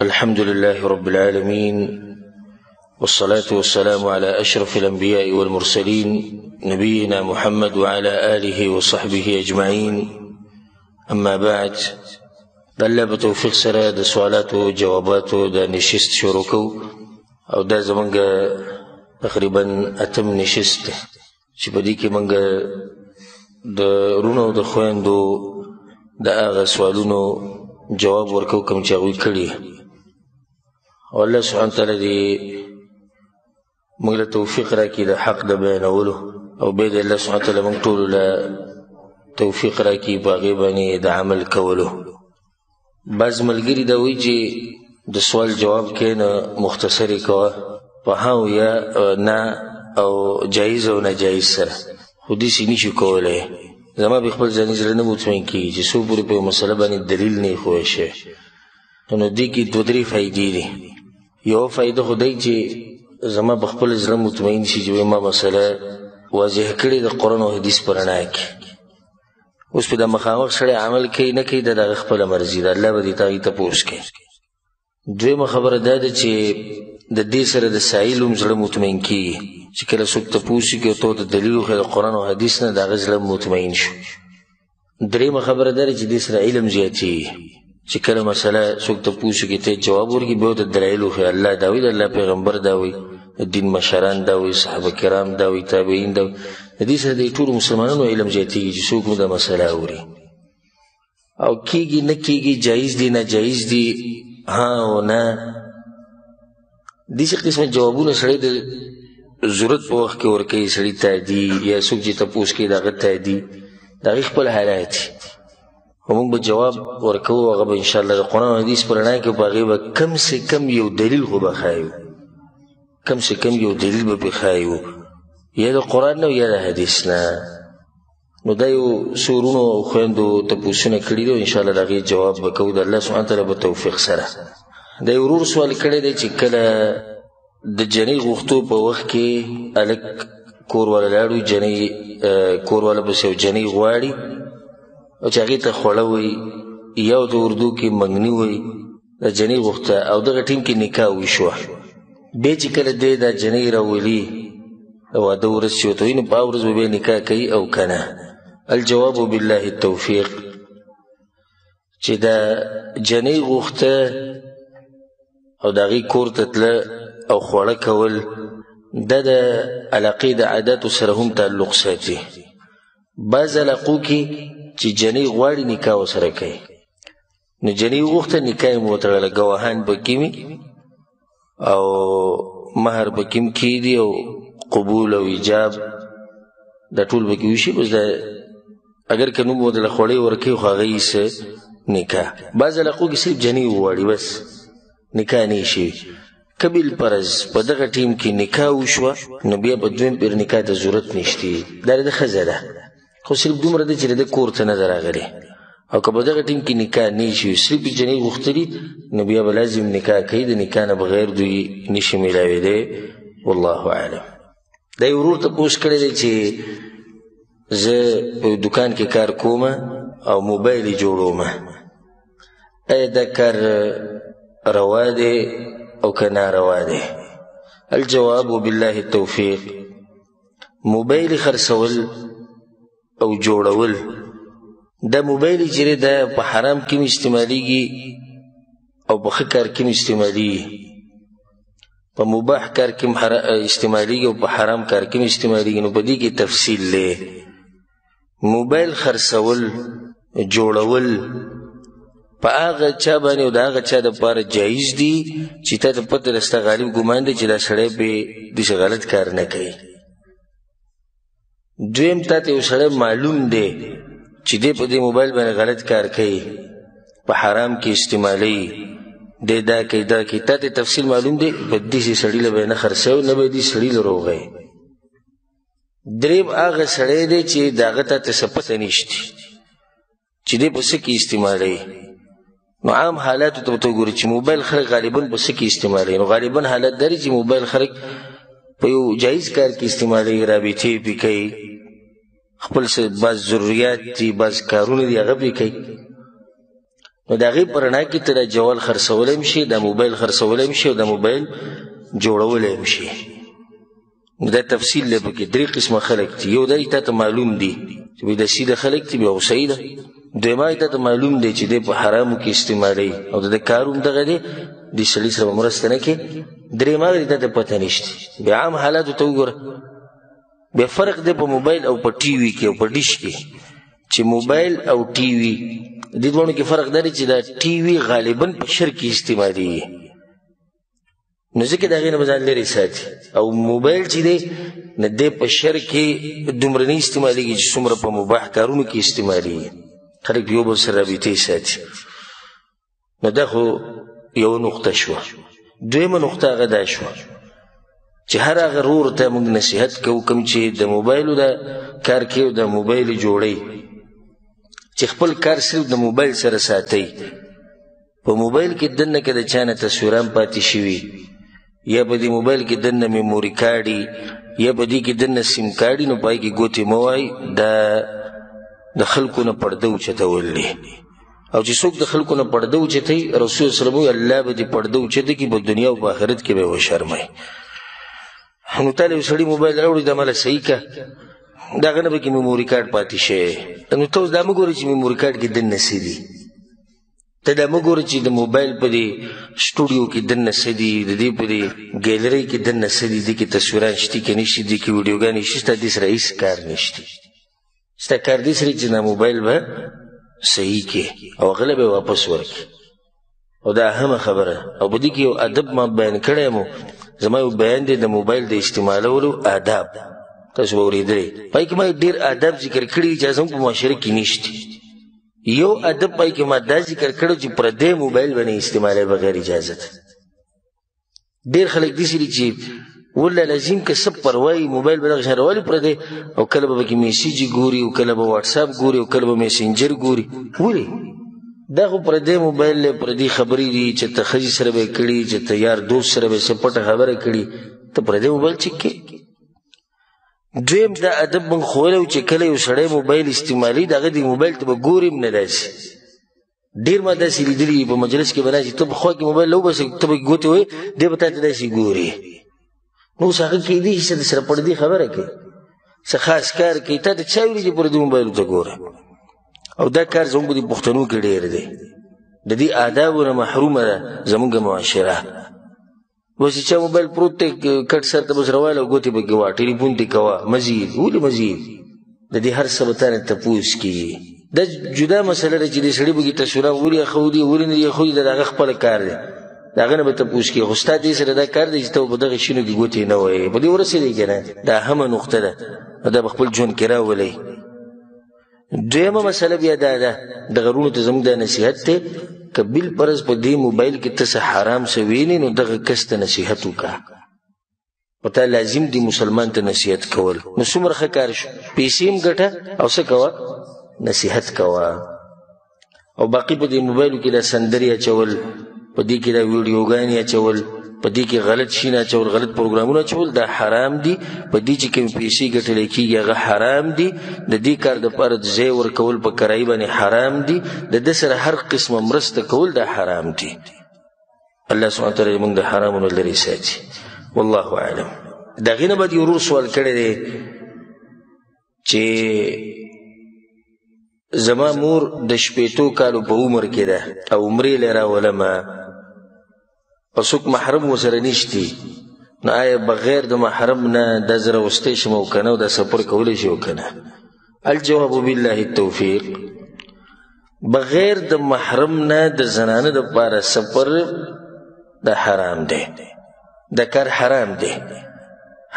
الحمد لله رب العالمين، والصلاة والسلام على أشرف الأنبياء والمرسلين نبينا محمد وعلى آله وصحبه أجمعين. أما بعد، الله بتوفيق سره د سوالاتو جواباتو د نشست شروع کو او دا زمونږ تقریبا اتم نشست چې په دې کې مونږ د رونو د خويندو د هغه سوالونو جواب ورکو کوم چې هغوی کړي. او الله سبحانه وتعالی دې موږ له توفیق راکړي د حق د بیانولو، او بیا دې الله سبحانه وتعالی موږ ټولو له توفیق راکړي په هغې باندې د عمل کولو. بعض ملګري دا وایي چې د سوال جواب کې نه مختصر یې کوه په ها او یا نه او جایز او ناجایز سره، خو داسې نشي کولی. زما به خپل ځاني زړه نه مطمئن کېږي چې څو پورې په یو مسله باندې دلیل نه ایښوی شوی. نو دې کې دوه درې فایدې دي. یوه فایده خو دی چې زما په خپل زړه مطمئن شي چې ما مسله واضح کړې د قرآن او حدیث په رڼا کې. اوس په د مخامخ سړی عمل کوي نه کوي، د هغه خپله مرضي ده، الله به دې هغې تپوس کوي. دویمه خبره دا ده چې د دې سره د سائل هم زړه مطمئن کېږي چې کله څوک تپوس وکړي او ته د دلیل وښیې د قرآن او حدیث نه، د هغه زړه مطمئن شو. درېیمه خبره دا ده چې دې سره علم زیاتېږي چې کله مسله څوک تپوس وکړي ته جواب ورکړي، بیا د دلایل وښیې الله دا وایي، د الله پیغمبر دا وایي، د دین مشران دا وایي، صحابه کرام دا وایي، تابعین دا وایي. د دې سره د ټولو مسلمانانو علم زیاتېږي چې څوک مو دا مسله اوري. او کېږي نه کېږي، جایز دي ناجایز دي، ها او نه، داسې قسمه جوابونه سړی د ضرورت په وخت کې ورکوي سړي ته دي، یا څوک چې تپوس کوي د هغه ته دي، د هغې خپل حالات دي. خو موږ به جواب ورکوو، هغه به انشاءالله د قرآن او حدیث په رڼا کې، په هغې به کم سے کم یو دلیل خو به ښایو، کم سے کم یو دلیل به پرې ښایو، یا د قرآن نه یا د حدیث نه. نو دا یو څو وروڼو او خویندو تپوسونه کړي دي، انشاءالله د هغې جواب به کوو د الله سبحانه تعالی په توفیق سره. دا یو ورور سوال کړی دی چې کله د جنۍ غوښتو په وخت کې هلک کور والا لاړو، جنۍ کور والا پسې یو جنۍ غواړي او چې هغې ته خوړه وایي، یا د اردو کې منګني وایي، دا جنۍ غوښته او دغه ټیم کې نکاح وشوه. بیا چې کله دی دا جنۍ راولي د واده ورځ چې ورته وایي، نو په هغه ورځ به بیا نکاح کوي او که نه؟ الجواب بالله التوفیق چې دا جنۍ غوښته او د هغې کور ته تله او خوړه کول، دا د علاقې د عاداتو سره هم تعلق ساتي. بعض علاقو کې چې جنۍ غواړي نکاح ورسره کوي، نو جنۍ وغوښته نکاح یې مو وتړله، ګواهان پکې وي او مهر پکې هم کېږي او قبول او ایجاب دا ټول پکې وشي. اوس دا اگر که نوم ورته خوړې ورکوي خو هغه یې نکاح. بعض علاقو کې صرف جنۍ وغواړي بس نکاح نه شي. کبیل پرز په دغه ټیم کې نکاح وشوه، نو بیا په دویم پیر نکاح ته ضرورت نشته، دا د ښځه ده، خو صرف دومره ده چې د کور ته نه ده راغلې. او که په دغه ټیم کې نکاح نه شي، صرف جنۍ غوښتلي، نو بیا به لازم نکاح کوي، د نکاح نه بغیر دوی نشي میلاوېدی. والله اعلم. دا یو ورور تپوس کړی دی چې زه په دکان کې کار کوم او موبایل یې جوړوم، آیا دا کار روا دی او که ناروا دی؟ الجواب بالله التوفیق، موبایل خرڅول او جوړول، دا موبایل چې دی دا په حرام کې هم استعمالیږي او په ښه کار کې هم استعمالیږي، په مباح کار کې هم استعمالیږي او په حرام کار کې هم استعمالیږي. نو په دې کې تفصیل دی. موبایل خرڅول جوړول په هغه چا باندې او د هغه چا دپاره جایز دي چې تا ته پته ده، ستا غالب ګمان دی چې دا سړی پرې داسې غلط کار نه کوي. دویم تا ته یو سړی معلوم دی چې دی په دې موبایل باندې غلط کار کوي، په حرام کې استعمالوي، دی دا کوي دا کوي، تا ته تفصیل معلوم دی، په داسې سړي له به یې نه خرڅوي، نه به یې دې سړي له روغوي. دریم هغه سړی دی چې د هغه تا ته څه پته نشته چې دی په څه کې استعمالوي. نو عام حالاتو ته ورته وګورئ چې موبایل خلک غالبا په څه کې استعمالوي. نو غالبا حالت دا دی چې موبایل خلک په یو جایز کار کې استعمالوي، رابطې پې کوي، خپل څه بعض ضروریات دي، بعض کارونه دي هغه پې کوي. نو د هغې په رڼا کې ته دا جوال خرڅولی هم شي، دا موبایل خرڅولی هم شي او دا موبایل جوړولی هم شي. دا تفصیل دی پکې. درې قسمه خلک دي. یو دا تا ته معلوم دي چې دا سیده خلک دي، بیا غوسه ده. دویمه تا ته معلوم دی چې دی په حرامو کې استعمالوي او د کار هم دغه دی، د سړي سره به مرسته نه کوي. درېیمه دی تا ته پته نشته. بیا عام حالاتو ته وګوره، بیا فرق دی په موبایل او په ټي وي کې او په ډیش کې. چې موبایل او ټي وي دې دواړو کې فرق دا دی چې دا ټي وي غالبا په شر کې استعمالېږي، نو ځکه د هغې نه به ځان لرې ساتي. او موبایل چې دی نه دی په شر کې دومره نه استعمالېږي چې څومره په مباح کارونو کې استعمالېږي. خلک یو بل سره رابطې ساتي. نو دا خو یوه نقطه شوه. دویمه نقطه هغه دا شوه چې هر هغه رور ته موږ نصیحت کوو کوم چې د موبایلو دا کار کوي او د موبایل جوړوي، چې خپل کار صرف د موبایل سره ساتئ. په موبایل کې دننه که د چا نه تصویران پاتې شوي، یا په دې موبایل کې دننه میموري کاډي، یا په دې کې دننه سیم کاډي، نو پای کې ګوتې مه وایئ. دا د خلکو نه پرده اوچتول دی. او چې څوک د خلکو نه پرده اوچتوي، رسول صلی الله علیه وسلم الله به دې پرده اوچته کړي، په دنیا او په آخرت کې به یې وشرموي. نو تا له یو سړي موبایل راوړي، دا مله صحیح که، د هغه نه به کې میموري کارډ پاتې شوی. نو ته اوس دا مه ګورې چې میموري کارډ کې دننه څه دي. ته دا مه ګورې چې د موبایل په دې سټوډیو کې دننه څه دي، د دې په دې ګیلرۍ کې دننه څه دي، دې کې تصویران شته که نشته، دې کې ویډیوګانې شته. ستا دې سره هېڅ کار نشته. ستا کار دې سره چې دا موبایل به صحیح کې او هغه له به واپس ورکړي. او دا اهمه خبره. او په دې کې یو ادب ما بیان کړی مو. زما یو بیان دی د موبایل د استعمالولو آداب، تاسو به اورېدلی. پای کې ما ډېر آداب ذکر کړي چې هغه هم په معاشره کې نشته. یو ادب پای کې ما دا ذکر کړی چې پردی موبایل به نه استعمالوي بغیر اجازت. ډېر خلک داسې دي چې والله لازم که څه پروایي موبایل به دغه شان راولي پردی، او کله به پکې میسیج ګوري، او کله به واټساپ ګوري، او کله به میسنجر ګوري. ولې دا خو پردی موبایل دی، پردی خبرې دي چې ته ښځې سره به یې کړي، چې ته یار دوست سره به یې څه پټه خبره کړي، ته پردی موبایل چک کې. دویم دا ادب موږ ښوولی و چې کله یو سړی موبایل استعمالوي، د هغه د موبایل ته به ګوري هم نه داسې. ډېر ما داسې لیدلي په مجلس کې به داسې ته په خوا کې موبایل راوباسې، ته به ګوتې وایې، دی به تا ته داسې ګوري. نو اوس هغه کېدی شي چې سره پردي خبره کوي، څه خاص کار کوي، تا ته چا ویلي چې پردي موبایلو ته ګوره. او دا کار زموږ په دې پښتنو کې ډېر دی. د دې آدابو نه محرومه ده زموږ معاشره. بس چا موبایل پروت دی، کټ سر ته بس روایله او ګوتې پکې وه، ټلیفون دې کوه، مزید. ولې مزید؟ د دې هر څه به تا نه تپوس کېږي. دا جدا مسله ده چې دې سړي پکې تصویران ولې اېښودي، ولې نه دي اېښودي، دا د هغه خپله کار دی، د هغه نه به تپوس کېږي. خو ستا دې سره دا کار دی چې ته په دغه شینو کې ګوتې نه وایې. په دې ورسېدی که نه؟ دا اهمه نقطه ده، دا به خپل ژوند کې راولئ. دویمه مسله بیا دا ده، د غرونو ته زموږ دا نصیحت دی، که بالفرض په دې موبایل کې ته څه حرام څه وینې، نو دغه کس ته نصیحت وکړه. په تا لازم دي مسلمان ته نصیحت کول. نو څومره ښه کار شو، پیسې هم ګټه او څه کوه، نصیحت کوه. او باقي په دې موبایلو کې دا سندرې اچول، په دې کې دا ویډیوګانې اچول، په دې کې غلط شیان اچول، غلط پروګرامونه اچول، دا حرام دي. په دې چې کوم پیسې ګټلی کېږي هغه حرام دي. د دې کار دپاره ځای ورکول په کرایي باندې حرام دي. د ده سره هر قسمه مرسته کول دا حرام دي. الله سبحانه وتعالی موږ د حرامونو لرې ساتي. والله اعلم. د هغې نه بعد یو ورور سوال کړی دی چې زما مور د 15 کالو په عمر کې ده او عمرې له راولمه، او څوک محرم ورسره نشتی، نو آیا بغیر د محرم نه دا زه راوستی شم او که نه، او دا سفر کولی شي او که نه؟ الجواب بالله التوفیق. بغیر د محرم نه د زنانه دپاره سفر دا حرام دی، دا کار حرام دی.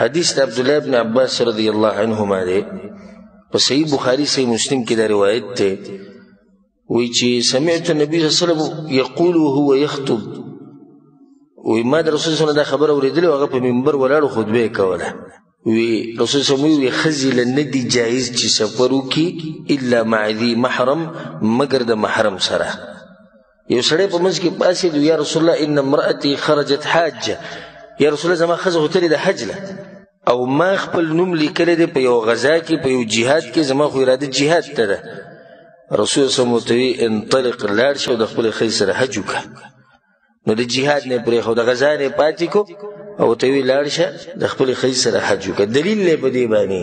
حدیث د عبدالله بن عباس رضی الله عنهما دی، په صحیح بخاري صحیح مسلم کې دا روایت دی. وی چې سمعت النبي صلی الله علیه وسلم یقول وهو یخطب، وی ما د رسول صلی دا خبره اورېدلې، هغه په منبر ولاړو خطبه یې کوله. وی رسول صلی وی ښځې له نه دي جایز چې سفر وکړي الا مع ذي محرم، مګر د محرم سره. یو سړی په منځ کې پاڅېد، یا رسول الله ان امرأتي خرجت حاجه، یا رسول الله زما ښځه خو تلې د حج له، او ما خپل نوم لیکلی دی په یو غزا کې، په یو جهاد کې، زما خو اراده جهاد ته ده. رسول صلی الله علیه وسلم انطلق لاړ شه او د خپل خې سره حج وکړه نو د جهاد نه پرېښود د غزا نه پاتې کو او ته وی لاړ شه د خپل خې سره حج وکړه دلیل یې په دې باندې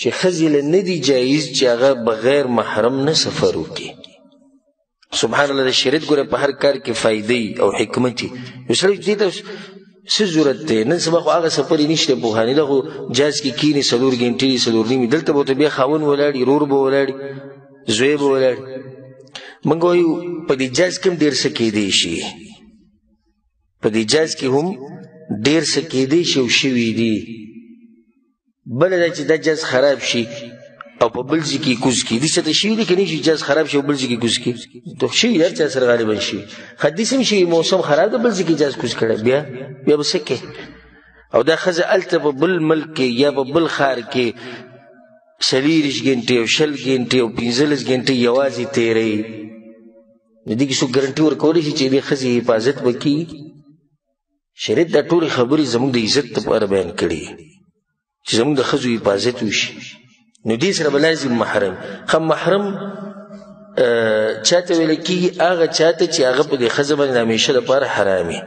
چې ښځې له نه دي جایز چې هغه بغیر محرم نه سفر وکړي سبحان الله د شریعت ګوره په هر کار کې فایدې او حکمت یو سړی دې ته څه ضرورت دی نن سبا خو هغه سفر یې نشته پوهاني دغه جاز کې کینې 4 غنټې 4 نیمې دلته به ورته بیا خاوند ولاړي رور به ولاړي زوی به ولاړي موږ وایو په دې جاز کې هم ډېر څه کېدی شي په دې جاز کې هم ډېر څه کېدی شي او شوي دي بله دا چې دا جاز خراب شي او په بل ځای کې کوز کړي دې څه ته شوي دي که نه شي جاز خراب شي او بل ځای کې کوز کړي ته شوي هر چا سره غالبا شي حدیث هم شوي موسم خراب ده بل ځای کې جاز کوز کړی بیا به څه کوې او دا ښځه هلته په بل ملک کې یا په بل ښار کې 40 غنټې او 20 غنټې او 15 غنټې یوازې تېروي نو دې کې څوک ګرنټي ورکولی شي چې دې ښځې حفاظت به کړي شریعت دا ټولې خبرې زموږ د عزت لپاره بیان کړي چې زموږ د ښځو حفاظت وشي نو دې سره به لازم محرم خو محرم چاته ویل کېږي هغه چاته چې هغه په دې ښځه باندې د همیشه لپاره حرام وي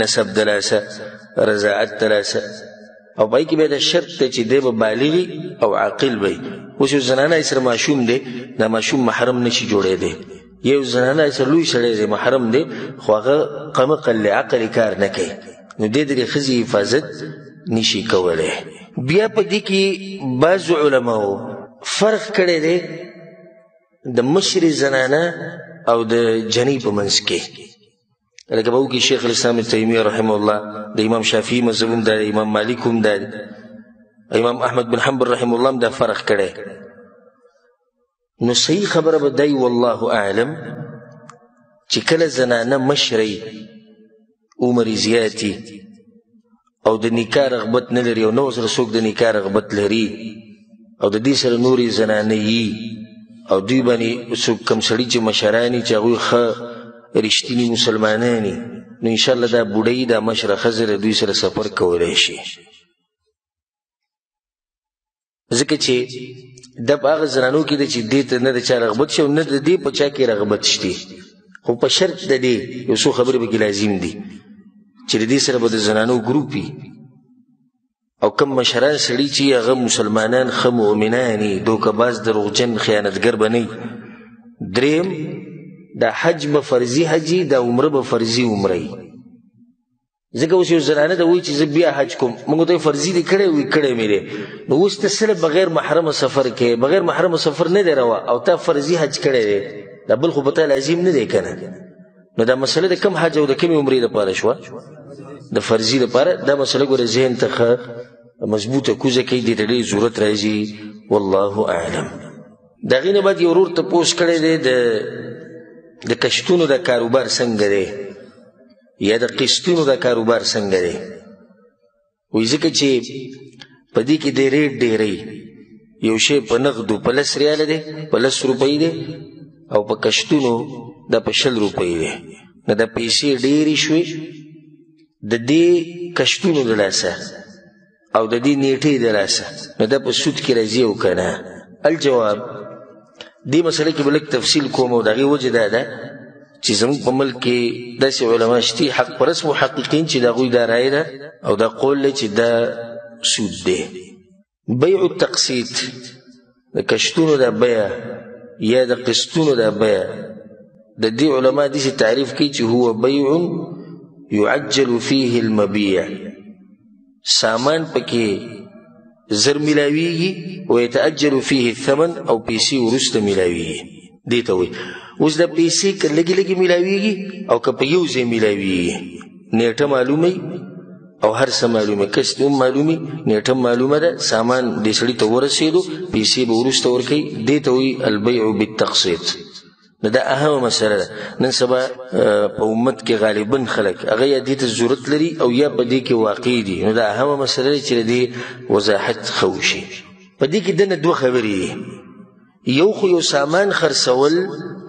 نسب دلاسه رضاعت دلاسه او پای کې بیا دا شرط دی چې دی به بالغ او عاقل وي اوس یو زنانه سره ماشوم دی دا ماشوم محرم نشي جوړېدی یو زنانه سره لوی سړی دی محرم دی خو هغه قمقل عقل کار نه کوي نو دې د ښځې حفاظت نشي کولی بیا په دې کې بعض علماو فرق کړی دی د مشرې زنانه او د جنۍ په منځ کې لکه به وکړي شیخ الاسلام ابن تیمیه رحمه الله د امام شافعي مذهب هم دا دی امام مالک هم دا دی امام احمد بن حنبل رحمه الله هم دا فرق کړی نو صحیح خبره به دی والله اعلم چې کله زنانه مشرۍ عمر زیاتي او د نکاح رغبت نه لري او نو سره څوک د نکاح رغبت لري او د دې سره نورې زنانه یي او دوی باندې څوک کم سړي چې مشراني چې هغوی ښه رښتیني مسلمانانی نو انشاءالله دا بوډۍ دا مشره ښځه دوی سره سفر کولی شي ځکه چې دا په هغه زنانو کې ده چې دې ته نه د چا رغبت شي او نه د دې په چا کې رغبت شته خو په شرط د دې یو څو خبرې پکې لازم دي چې د دې سره به د زنانو ګروپ وي او کم مشران سړي چې هغه مسلمانان ښه مؤمنان وي دوکهباز دروغجن خیانتګر به نه وي دریم دا حج به فرضي حجي دا عمره به فرضي عمره وي ځکه اوس یو زنانه ده وایي چې زه بیا حج کوم موږ ته فرضي دې کړی وي کړی مې دی نو اوس ته صرف بغیر محرمه سفر کوې بغیر محرمه سفر نه دی روا او تا فرضي حج کړی دی دا بل خو په تا لازم نه دی که نه نو دا مسله د کم حج او د کمې عمرې دپاره شوه د فرضي دپاره دا مسله ګوره ذهن ته ښه مضبوطه کوزه کوي دې ته ډېر ضرورت راځي والله اعلم د هغې نه بعد یو ورور تپوس کړی دی د کشتونو د کاروبار څنګه دی یا د قسطونو د کاروبار څنګه دی وایي ځکه چې په دې کې د ریټ ډېری یو شی په نغدو په 10 ریاله دی په 10 روپۍ دی او په کشتونو دا په 20 روپۍ دی نو دا پیسې ډېرې شوې د دې کشتونو د لاسه او د دې نیټې د لاسه نو دا په سود کې راځي او که نه الجواب دې مسله کې به لږ تفصیل کوم او د هغې وجه دا ده چې زموږ په ملک کې داسې علما شتي حق پرست محققین چې د هغوی دا رایه ده او دا قول دی چې دا سود دی بیع التقسیط د کشتونو دا بیه یا د قسطونو دا بیه د دې علما داسې تعریف کوي چې هو بیع يعجل فيه المبيع سامان پکې زر ملاویږي ويتأجل فيه الثمن او پیسې وروسته ملاویږي دې ته وایي اوس دا پیسې که لږې لږې ملاویږي او که په یو ځای ملاویږي نیټه معلومه او هر څه معلومه کسب هم معلومي نیټه معلومه ده سامان دې سړي ته ورسېدو پیسې به وروسته ورکوي دې ته وایي البیع بالتقسیط نو دا اهمه مسله ده نن سبا په امت کې غالبا خلک هغه یا دې ته ضرورت لري او یا په دې کې واقع دي نو دا اهمه مسله ده چې د دې وضاحت ښه وشي په دې کې دنه دوه خبرې دي یو خو یو سامان خرڅول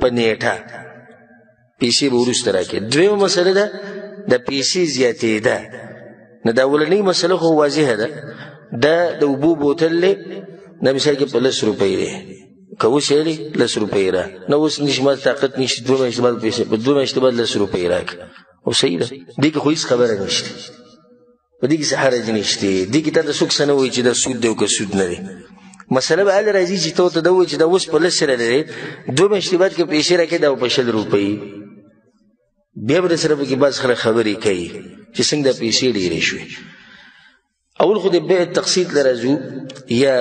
په نیټه پیسې به وروسته راکړي دویمه مسله ده د پیسې زیاتېده نو دا اولنۍ مسله خو واضحه ده دا د اوبو بوتل دی دا مثال کې په 10 روپۍ دی که اوس یې 10 روپۍ را نه اوس نشي ما طاقت نشته 2 میاشتې بعد پیسې په 2 میاشتې بعد 10 روپۍ راکړه او صحیح ده دې کې خو هېڅ خبره نشته په دې کې څه حرج نشته دې کې تا ته څوک څه نه وایي چې دا سود دی او که سود نه دی مسله به هله راځي چې ته ورته دا ووایي چې دا اوس په 10 سره لرې 2 میاشتې بعد که پیسې راکړې دا په 100 روپۍ بیا به درسره پکې بعض خلک خبرې کوي چې څنګه دا پیسې ډېرې شوې اول خو د بیع تقسیط له راځو یا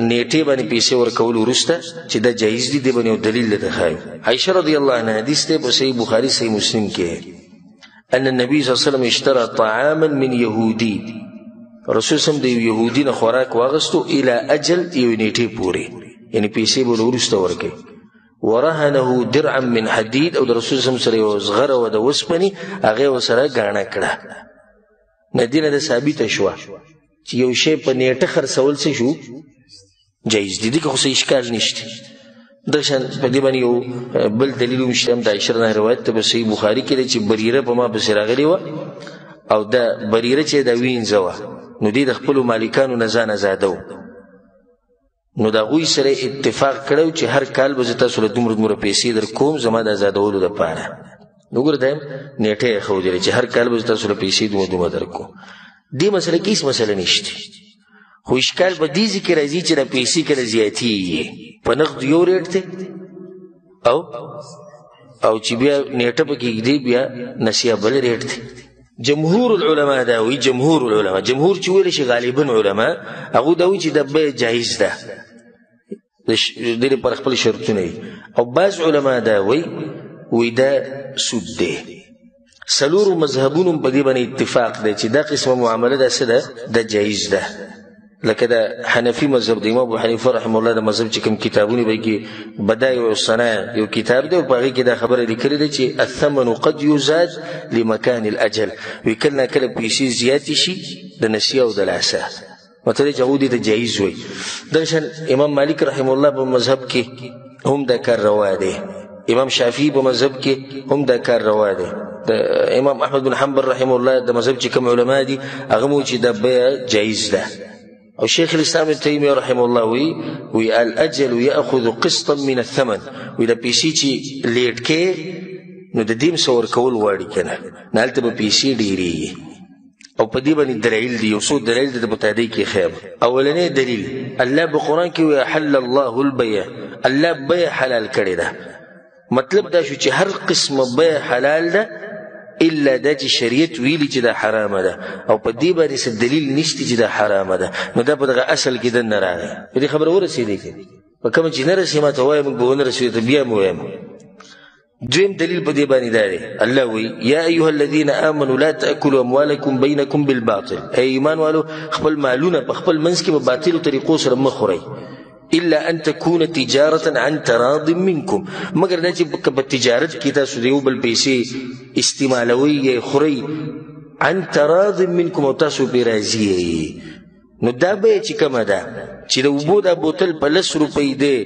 نیټې باندې پیسې ورکول وروسته چې دا جایز دي دې باندې یو دلیل درته ښایو عایشه رضی الله عنها حدیث دی په صحیح بخاري صحیح مسلم کې ان النبي صلی الله علیه وسلم اشترى طعاما من يهودي رسول سم د يهودي نه خوراک واغستو الى اجل یو نیټې پورې یعنی پیسې به وروسته ورکوي ورهنه درعا من حديد او د رسول سم سره یو زغره و د وسپنې هغه ورسره ګاڼه کړه ندینه د ثابته شوه چې یو شی په نیټه خرڅول څه شو جایز دي دې که خو څه اشکال نشته دغه شان په دې باندې یو بل دلیل هم شته د عایشه نه روایت ته په صحیح بخاري کې دی چې بریره په ما پسې راغلې وه او دا بریره چې د وینځه وه نو دې د خپلو مالکانو نه ځان ازاده و نو د هغوی سره اتفاق کړی چې هر کال به زه تاسو له دومره پیسې در کوم زما د ازادولو دپاره نو ګوره دا نیټه یې ښودلې چې هر کال به زه تاسو له پیسې دومره در کوم دې مسله کې هېڅ مسله نشته خو اشکال په دې ځای کې راځي چې دا پیسې کله زیاتېږي په نقد یو ریټ دی او چې بیا نیټه پکې ږدي بیا نسیه بل ریټ دی جمهور العلماء دا وایي جمهور چې ویلی شي غالبا علما هغوی دا وایي چې دا بیع جایز ده د دې لپاره خپل شرطونه وي او بعض علما دا وایي دا سود دی څلورو مذهبونو په دې باندې اتفاق دی چې دا قسمه معامله دا څه ده دا جایز ده لکه دا حنفي مذهب د امام ابو حنیفه رحمه الله د مذهب چې کوم کتابونه به کې بدایع الصنایع یو کتاب دی او په هغې کې دا خبره لیکلې ده چې الثمن قد یزاد لمکان الاجل وایي کله نه کله پیسې زیاتې شي د نسیه او د لاسه مطلب چې هغوی دې ته جایز وایي دغه شان امام مالک رحمه الله په مذهب کې هم دا کار روا دی امام شافعي په مذهب کې هم دا کار روا دی امام احمد بن حنبل رحمه الله د مذهب چې کوم علما دي هغه مو چې دا بیع جایز ده او شیخ الاسلام ابن تیمیه رحمه الله وی الاجل یاخذ قسطا من الثمن وی دا پیسې چې لیټ کې نو د دې څه ورکول غواړي کنه نه هلته به پیسې ډېرېږي او په دې باندې دلایل دي یو څو دلایل دي د متعدي کې خیر اولنی دلیل الله په قرآن کې وی احل الله البيع الله بیع حلال کړی ده مطلب دا شو چې هر قسم بیع حلال ده الا دا چې شریعت ویلي چې دا حرامه ده او په دې باندې څه دلیل نشته چې دا حرامه ده نو دا په دغه اصل کې دننه راغی په دې خبره ورسېدی که په کومه چې نه رسېږي ما ته وایه موږ به ونه رسېږو ته بیا مې وایم دویم دلیل په دې باندې دا دی الله وایي یا ایها الذین آمنوا لا تأکلوا اموالکم بینکم بالباطل ای ایمان والو خپل مالونه په خپل منځ کې په باطلو طریقو سره مه خورئ الا ان تكون تجاره عن تراض منكم مگر دا چې په تجارت کې تاسو دیو بل پیسې استعمالوي خوري عن تراض منكم او تاسو به راضي نو دا به چې کومه ده چې د اوبو دا بوتل په 10 روپۍ دی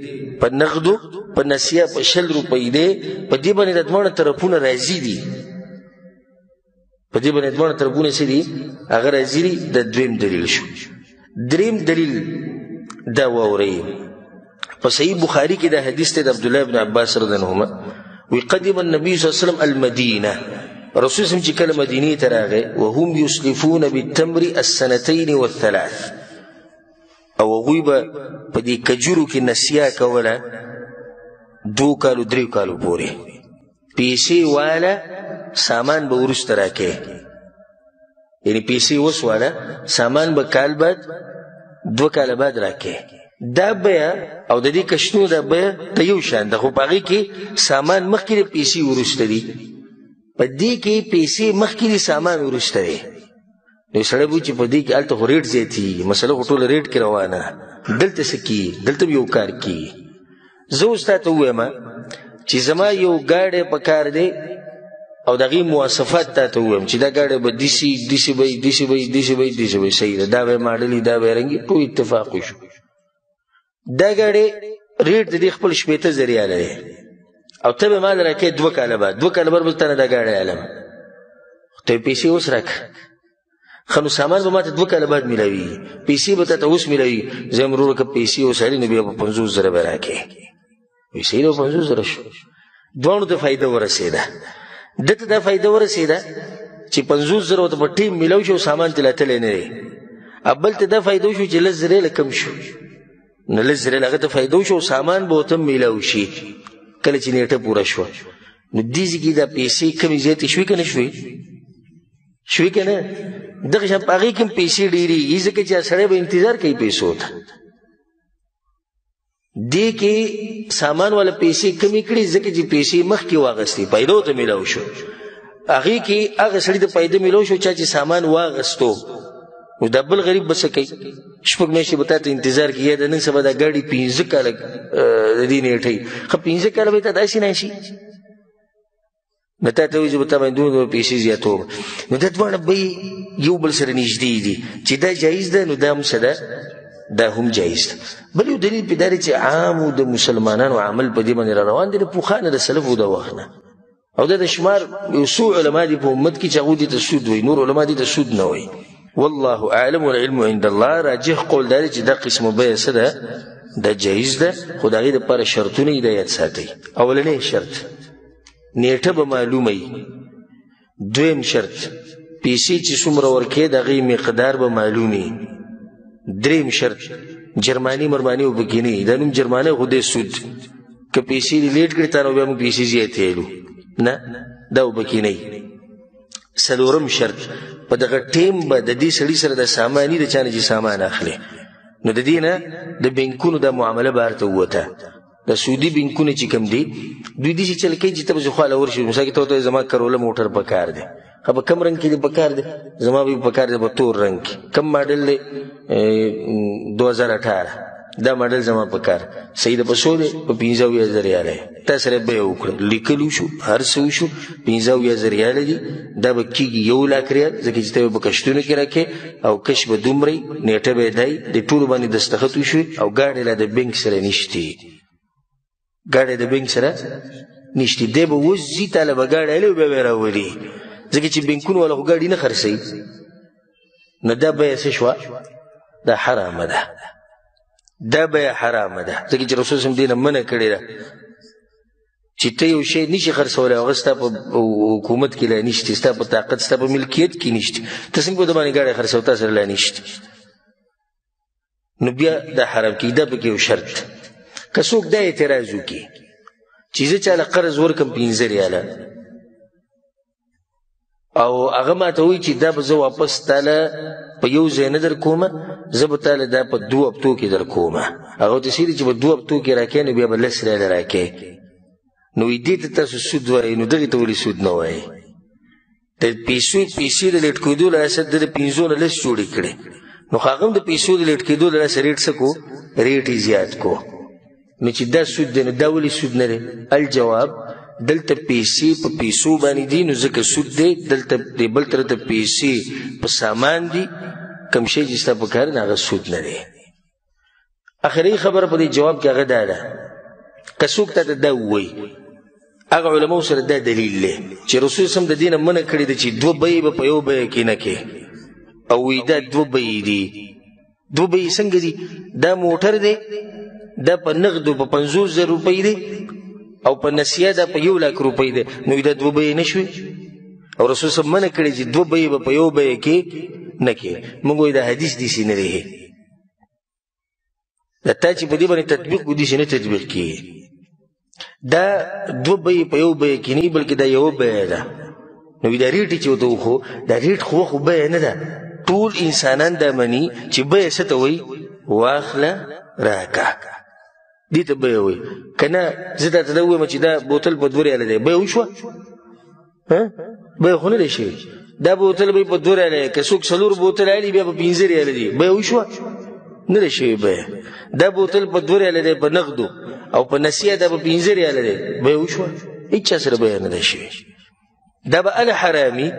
په نغدو په نسیه په 100 روپۍ دی په دې باندې د دوه طرفونه راضي دي په دې باندې دوه طرفونه څه دي هغه راضي دي د دویم دلیل شو دریم دلیل دا واوري په صحیح بخاری کې دا حدیث ته د عبد الله بن عباس رضی الله عنهما وی قدم النبي صلی الله علیه وسلم المدینه رسول الله چې کله مدینه ته راغی وهم یسلفون بالتمر السنتين والثلاث او هغوی به په دې کجورو کې نسیه کوله 2 کالو 3 کالو پورې پیسې والا سامان به وروسته راکې یعنی پیسې اوس والا سامان به کال بعد 2 کاله بعد راکې دا بیع او د دې کشنو دا بیع ته یو شان ده خو په هغې کې سامان مخکې پیسې وروسته دي په دې کې پیسې مخکې سامان وروسته دی نو سړی به چې په دې کې هلته خو ریټ زیاتېږي مسله خو ټوله ریټ کې روانه دلته څه کېږي دلته به یو کار کېږي زه اوس تا ته ووایم چې زما یو ګاډی په کار دی او دغه مواصفات ته ویم چې دا گاډي به دسی وي صحیح ده دا به ماډل دا به رنګي ټول اتفاق وشو دا گاډي ریټ د خپل شپېته ذریعہ لري او ته به مال راکې 2 کاله بعد 2 کاله بعد بل تنه دا گاډي علم ته پیسې اوس راک خو نو سامان به ما ته 2 کاله بعد میلاوي پیسې به تا ته اوس میلاوي زه وروره که پیسې وسړي نو بیا به 50,000 به راکې پیسې له 50,000 شو دواړو ته فایده ورسېده ده ته دا فایده ورسېده چې 50,000 ورته په ټیم میلاو شو سامان ته لا تللی نه دی بل ته دا فایده وشو چې 10,000 کم شو نو 10,000 هغه ته فایده وشو سامان به ورته میلاو شي کله چې نیټه پوره شوه نو دې ځای کې دا پیسې کمې زیاتې شوې که نه شوې که نه دغه شان په هغې کې هم پیسې ډېرېږي ځکه چې سړی به انتظار کوي پیسو ته دې کې سامان والا پیسې کمې کړي ځکه چې پیسې مخکې واغستې پیدا ورته میلاو شو هغې کې هغه سړي ته پیدا میلاو شو چا چې سامان واغستو نو دا بل غریب به څه کوي 6 میاشتې به تا ته انتظار کوي یا د نن سبا دا ګاډي 15 کاله د دې نیټۍ ښه 15 کاله به یې تا داسې نه شي نو تا ته وایي زه به تا باندې دومره پیسې زیاتوم نو دا دواړه به یو بل سره نږدې دي چې دا جایز ده نو دا هم څه ده دا هم جایز ده بل یو دلیل پې دا دی چې عامو د مسلمانانو عمل په دې باندې را روان دی د پوخانه د سلفو د وخت نه او دا د شمار یو څو علما دي په امت کې چې هغوی دې ته سود وایي نور علما دې ته سود نه وایي والله اعلم والعلم عند الله راجح قول دا دی چې دا قسمه بیه څه ده دا جایز ده خو د هغې دپاره شرطونه یې د یاد ساتئ اولنی شرط نیټه به معلومه وي دویم شرط پیسې چې څومره ورکوې د هغې مقدار به معلوم وي دریم شرط جرماني مرماني به پکې نه وي دا نوم جرمانۍ خو دی سود که پیسې دې لیټ کړې تا نو بیا موږ پیسې زیاتې ویلو نه دا به پکې نه وي څلورم شرط په دغه ټیم به د دې سړي سره د ساماني د چا نه چې سامان اخلي نو د دې نه د بینکونو دا معامله بهر ته ووته د سودي بینکونه چې کوم دي دوی داسې چل کوي چې ته به خواله ورشي مثال کې ته ورته زما کروله موټر پکار دی ښه په کم رنګ کې دې پکار دی زما به پکار دی په تور رنګ کې کم ماډل دی 2018 دا ماډل زما پکار صحیح ده په څو دی په 15,000 ریاله تا سره بیه وکړه لیکلو شو هر څه وشو 15,000 ریاله دي دا به کېږي 1,00,000 ریال ځکه چې ته به په کشتونو کې راکې او کش به دومره نیټه به یې دی د ټولو باندې دستخط وشوي او ګاډی لا د بینک سره نشتي ګاډی د بینک سره نشتي دی به اوس ځي تاله به ګاډی الی بیا به یې راولي ځکه چې بینکونو والا خو ګاډي نه خرڅوي نو دا بیه څه شوه دا حرامه ده دا بیه حرامه ده ځکه چې رسول صلی دې نه منع کړې ده چې ته یو شی نشي خرڅولی هغه ستا په حکومت کې لا نشتي ستا په طاقت ستا په ملکیت کې نشتي ته څنګه به د باندې ګاډی خرڅوي تا سره لا نشتي نو بیا دا حرام کېږي دا پکې یو شرط که څوک دا اعتراض وکړي چې زه چاله قرض ورکړم 15 ریاله او هغه ما ته وایي چې دا به زه واپس تاله په یو ځای نه در کومه زه به تاله دا په 2 هفتو کې در کومه هغه ورته څه دي چې په 2 هفتو کې راکې نو بیا به 10 ریاله راکې نو دې ته تاسو سود وایي نو دغې ته ولې سود نه وایي د پیسې د لیټ کېدو له اساس د 15 نه 10 جوړې کړې نو هغه هم د پیسو د لیټ کېدو له اساس ریټ څه کو ریټ یې زیات کو نو چې دا سود دی نو دا ولې سود نه دی الجواب دلته پیسې په پیسو باندې دي نو ځکه سود دی دلته د بل طرف ته پیسې په سامان دي کوم شی چې ستا په کار نه هغه سود نه دی اخري خبره په دې جواب کې هغه دا ده که څوک ته دا ووایي هغه علماو سره دا دلیل دی چې رسول سم د دې نه منع کړې ده چې 2 بیې به په یو بیه کې نه کې او وایي دا 2 بیې دي 2 بیې څنګه دي دا موټر دی دا په نغدو په 50,000 روپۍ دی او په نسیه دا په 1,00,000 روپۍ دی نو دا 2 بیې نه شوې او رسول صلی منع کړي چې 2 بیې به په یو بیه کې نه کې موږ وایي دا حدیث داسې نه دی دا تا چې په دې باندې تطبیق کو داسې نه تطبیق کېږي دا 2 بیې په یو بیه کې نه بلکې دا یو بیه ده نو دا ریټ چې ورته وخو دا ریټ خو بیه نه ده ټول انسانان دا مني چې بیه څه ته وایي واخله راکه دې ته بیه وایي که نه زه درته دا ووایم چې دا بوتل په 2 ریاله دی بیه وشوه بیه خو نه دی شوي دا بوتل به په 2 ریاله که څوک 4 بوتل اخلي بیا په 15 ریاله دي بیه وشوه نه دی شوي بیه دا بوتل په 2 ریاله دی په نغدو او په نسیه دا په 15 ریاله دی بیه وشوه هېڅ چا سره بیه نه دی شوي دا به اله حرامي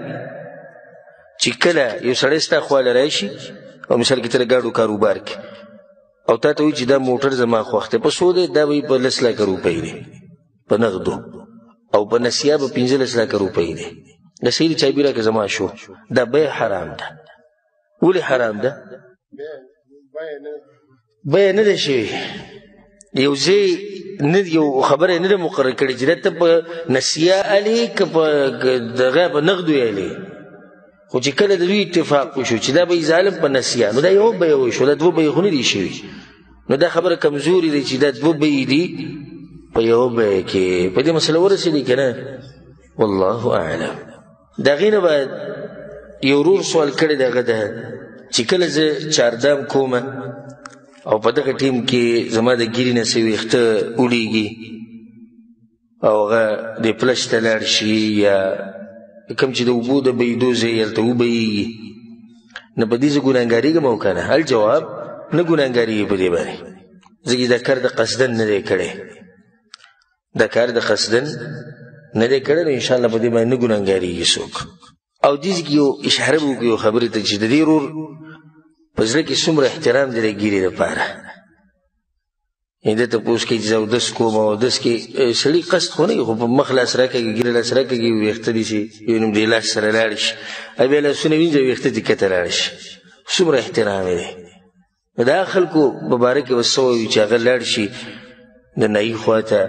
چې کله یو سړی ستا خواله راشي او مثال کې ته د ګاډو کاروبار کې او تا ته وایي چې دا موټر زما خوښ دی په څو دی دا به یې په 10,00,000 روپۍ دی په نغدو او په نسیه به 15,00,000 روپۍ دی د صحیح چای بیره کې زما شو دا بیه حرام ده ولې حرام ده؟ بیه نه ده شوې، یو ځای یو خبره نه ده مقرر کړې چې دا ته په نسیه الې که په دغه په نغدو یې الې، خو چې کله د دوی اتفاق وشو چې دا به یې ظالم په نسیه، نو دا یوه بیه وشو، دا دوه بیې خو نه دي شوي، نو دا خبره کمزوري دی چې دا دوه بیې دي په یوه بیه کې. په دې مسله ورسېدې که نه؟ والله اعلم. د هغې نه باید یو ورور سوال کړی د هغه ده چې کله زه چاردام کومه او په دغه ټیم کې زما د ګیرې نه څه ویښته ولیږي او هغه د پلش ته لاړ شي یا کوم چې د اوبو د بهېدو ځای یې هلته وبهېږي، نه په دې زه ګناهګارېږم او که نه؟ الجواب نه ګناهګارېږي په دې باندې، ځکه دا کار د قصدن نه دی کړی، دا کار د قصدن نه دی کړی، نو انشاءالله په دې باندې نه ګناهګارېږي څوک. او دې ځکه یو اشاره به وکړو یو خبرې ته چې د دې ورور په زړه کې څومره احترام دی د ګیرې دپاره، یعنې ده تپوس کوي چې زه اودس کوم او اودس کې سړي قصد خو نه وي، خو په مخ لاس راکږي ګیره لاس راکږي ویښته دې چې یو نیم دې لاس سره لاړ شي، بیا لاسونه وینځي ویښته دې کته لاړ شي، څومره احترام یې دی. نو دا خلکو په باره کې به څه وایو چې هغه لاړ شي د نایي خوا ته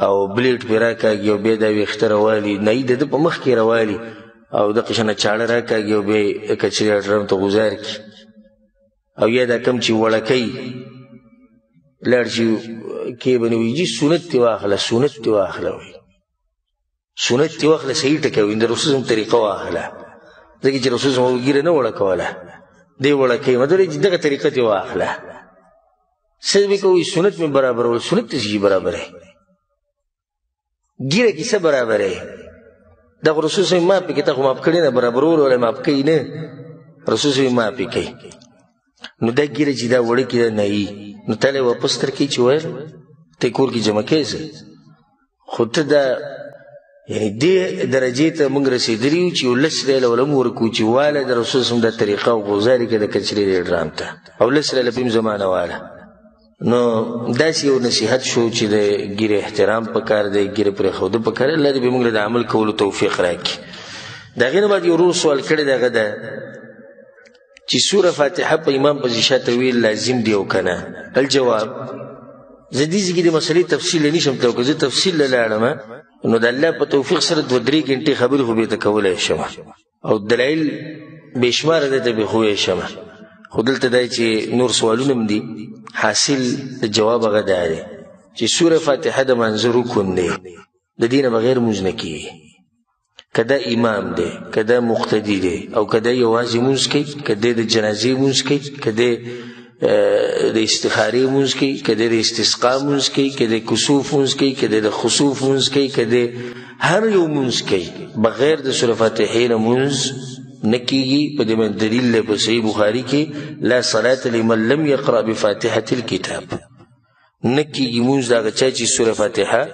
او بلیډ پرې راکاږي او بیا دا ویښته راوالي، نایي د ده په مخ کې راوالي او دغه شانه چاړه راکاږي او بیا یې کچرې ډرم ته غوځار کړي، او یا دا کم چې وړکۍ لاړ شي کې به نه وایي جي سنت دې واخله، سنت دې واخله، وایي سنت دې واخله، صحیح ټکی وایي د رسول صلی طریقه واخله، ځکه چې رسول صلی ګیره نه وړه کوله، دې وړکۍ مطلب چې دغه طریقه دې واخله. څه به کوي؟ سنت مې برابرول. سنت ته څه برابر دی؟ ګیره کې څه برابر دی؟ دا خو رسول صلی ماف پکې، ته خو ماف کړې نه، برابرول ولا ماف کوي نه، رسول صلی ماف پې کوي. نو دا ګیره چې دا وړکې ده نایي، نو تاله یې واپس درکوي چې ویل ته یې کور کې جمع کوې څه، خو ته دا یعنې دې درجې ته موږ رسېدلي یو چې یو لس ریاله وله مو ورکوو چې واله د رسول صلی دا طریقه او غوزارې کړه د کچرې د ډرام ته، او لس ریاله په زمانه واله. نو داسې یو نصیحت شو چې د ګیرې احترام پکار دی، ګیرې پرېښوده پکار دی. الله دې به موږ له د عمل کولو توفیق راکړي. د هغې نه بعد یو ورور سوال کړی د هغه ده چې سوره فاتحه په امام پسې شاته ویل لازم دی او که نه؟ الجواب زه دې ځکه د مسلې تفصیل نه شم ته وکړه، زه تفصیل له لاړم نو د الله په توفیق سره 2-3 ګنټې خبرې خو بېرته کولی شم او دلایل بې شماره ده ته به خو یې شم، خو دلته دا چې نور سوالونه هم دي، حاصل د جواب هغه دا دی چې سوره فاتحه د منځه رکن دی، د دې نه بغیر مونځ نه کېږي، که دا امام دی، که دا مقتدي دی، او که دا یوازې مونځ کوي، که دی د جنازې مونځ کوي، که دی د استخارې مونځ کوي، که دی د استسقا مونځ کوي، که دی کسوف مونځ کوي، که دی د خسوف مونځ کوي، که دی هر یو مونځ کوي، بغیر د سوره فاتحې نه مونځ نه کېږي. په دې باندې دلیل دی په صحیح بخاري کې لا صلاة لمن لم یقرأ بفاتحة الکتاب، نه کېږي مونځ د هغه چا چې سوره فاتحه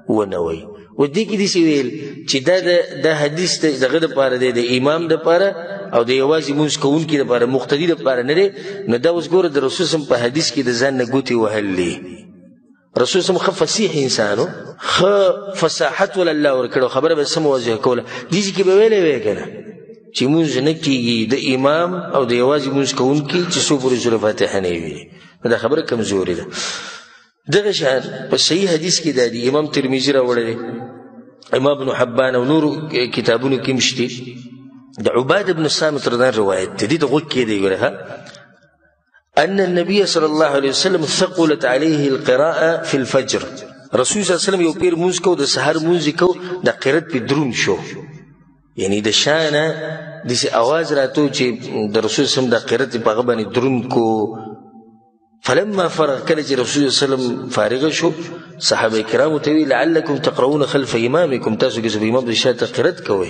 ونه وایي. و دې کې داسې ویل چې دا حدیث دغه دپاره دی، د امام دپاره او د یوازې مونځ کوونکي دپاره، مقتدي دپاره نه دی. نو دا اوس ګوره د رسول صلی په حدیث کې د ځان نه ګوتې وهل دی. رسول صلی ښه فصیح انسان و، ښه فصاحت ول الله ورکړو، خبره به سمه واضحه کوله. دې کې به ویلی وی که نه چې مونځ نه کېږي د امام او د یوازې مونځ کوونکي چې څو پورې سوره فاتحه نه وي، نو دا خبره کمزورې ده. دغه شان په صحیح حدیث کې دا دی، امام ترمذي راوړی دی، امام ابن حبان او نورو کتابونو کې هم شته، د عباده بن صامت رضی روایت دی، دې ته غوږ کېدی ګوره ان النبي صلى الله عليه وسلم ثقلت عليه القراءه في الفجر. رسول صلی الله علیه وسلم یو پیر مونځ کو، د سحر مونځ کو، د قرات په درون شو، یعنی د شانه داسې اواز راتو چې د رسول صلی الله علیه وسلم د قرات په هغه باندې درون کو. فلما فرغ، کله چې رسول الله صلی الله علیه وسلم فارغ شو، صحابه کرامو ته وی لعلکم تقرؤون خلف امامکم، تاسو کې امام د شاته قرات کوئ.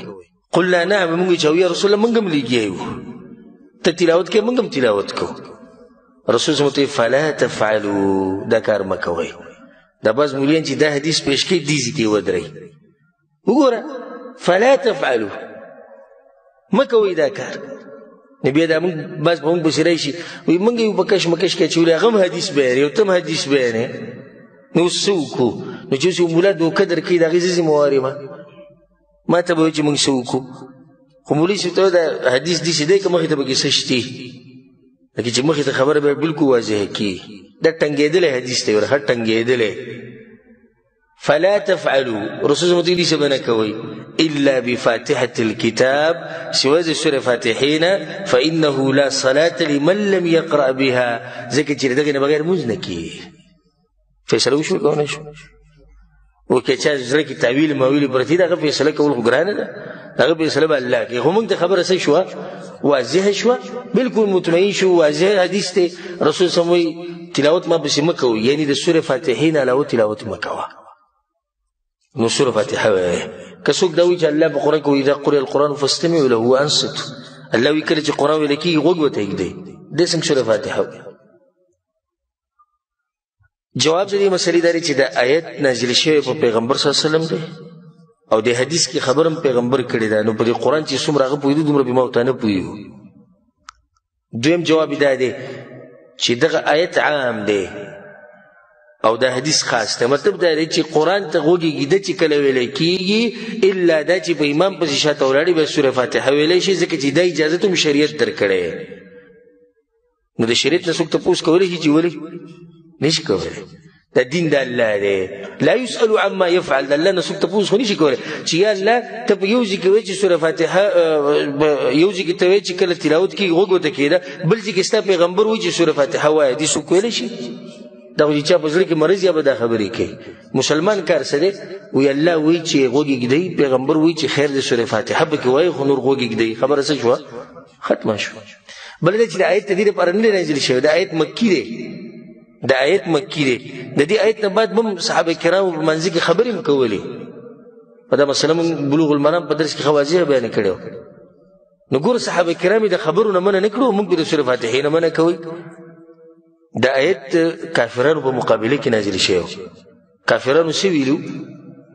قلنا نعم، موږ چې یا رسول الله موږ هم لګیو، ته تلاوت کې موږ هم تلاوت کو. رسول الله ته فلا تفعلوا، دا کار مه کوئ. دا بعض مولیان چې دا حدیث پیش کوي دې ځای کې ودرئ، وګوره فلا تفعلوا، مه کوئ دا کار. نبی دا موږ بعض په موږ پسې راشي وایي موږ یو په کش مکش کې اچولي، هغه هم حدیث بیانوي او ته هم حدیث بیانوې، نو اوس څه وکړو؟ نو چې اوس یو ملا دوکه درکوي د هغې زه ذمهوار یم، ما ته به وایي چې موږ څه وکړو؟ خو مولوي صاحب ته دا حدیث داسې دی که مخې ته پکې څه شتي لکه چې مخې ته خبره به بلکل واضحه کي دا ټنګېدلی حدیث دی ورخه ټنګېدلی فلا تفعلوا رسول الله دې څه بنه کوي الا بفاتحه الكتاب سوى سوره فاتحين فانه لا صلاه لمن لم يقرأ بها ځکه چې دغه نه بغیر مونځ نه کیږي فیصله وشو کوو نه شو او که چا زړه کې تعویل ماویل پرتی دغه فیصله کول خو ګرانه ده دغه فیصله به الله کوي خو موږ ته خبره څه شوه واضحه شوه بالکل مطمئن شو واضح حدیث دی رسول صلی الله علیه وسلم تلاوت ما پسې مه کوئ یعنی د سورې فاتحې نه علاوه تلاوت مه کوه نو سورة فاتحة كسوك داوي الله بقرآن كو إذا قرئ القرآن فاستمعوا له وأنصتوا الله ويكره چې قرآن ولکي غوږ وتهږدي دې څنګه سورة فاتحة جواب دې مسلې داري چې دا آیت نازل شوی په پیغمبر صلی الله علیه وسلم دی او د حدیث کې خبرم پیغمبر کړی دا نو په قرآن چې څومره هغه پوهېدو دومره به ما نه پوهېږو دویم جواب دا دی چې دغه آیت عام دی او دا حدیث خاص ته مطلب دا دی چې قرآن ته غوږ ږده چې کله ویلی کېږي الا دا چې په امام پسې شاته ولاړې به سوره فاتحه ویلی شي ځکه چې دا اجازت هم شریعت درکړی نو د شریعت نه څوک تپوس کولی شي چې ولې نشي کولی دا دین د الله دی لا یسأل عما یفعل د الله نه څوک تپوس خو نشي کولی چې یا الله ته په یو ځای کې وایي چې سوره فاتحه یو ځای کې ته وایي چې کله تلاوت کېږي غوږ ورته کېده بل ځای کې ستا پیغمبر وایي چې سوره فاتحه وایه دې څوک ویلی شي دا خو چې چا په زړه کې مرض یا به دا خبرې کوي مسلمان کار څه دی وایي الله وایي چې غوږ ږدئ پیغمبر وایي چې خیر د سورې فاتحه پکې وایي خو نور غوږ ږدئ خبره څه شوه ختمه شوه بل دا چې د آیت د دې لپاره نه دی نازل شوی دا آیت مکي دی دا آیت مکي دی د دې آیت نه بعد هم صحابه کرامو په منځ کې خبرې هم کولې په دا مسله موږ بلوغ المرام په درس کې واضح بیان کړی نو ګوره صحابه کرام د خبرو نه منع نه کړو موږ د سورې فاتحې نه منع کوئ دا آیت کافرانو په مقابله کې نازل شوی کافرانو څه ویلو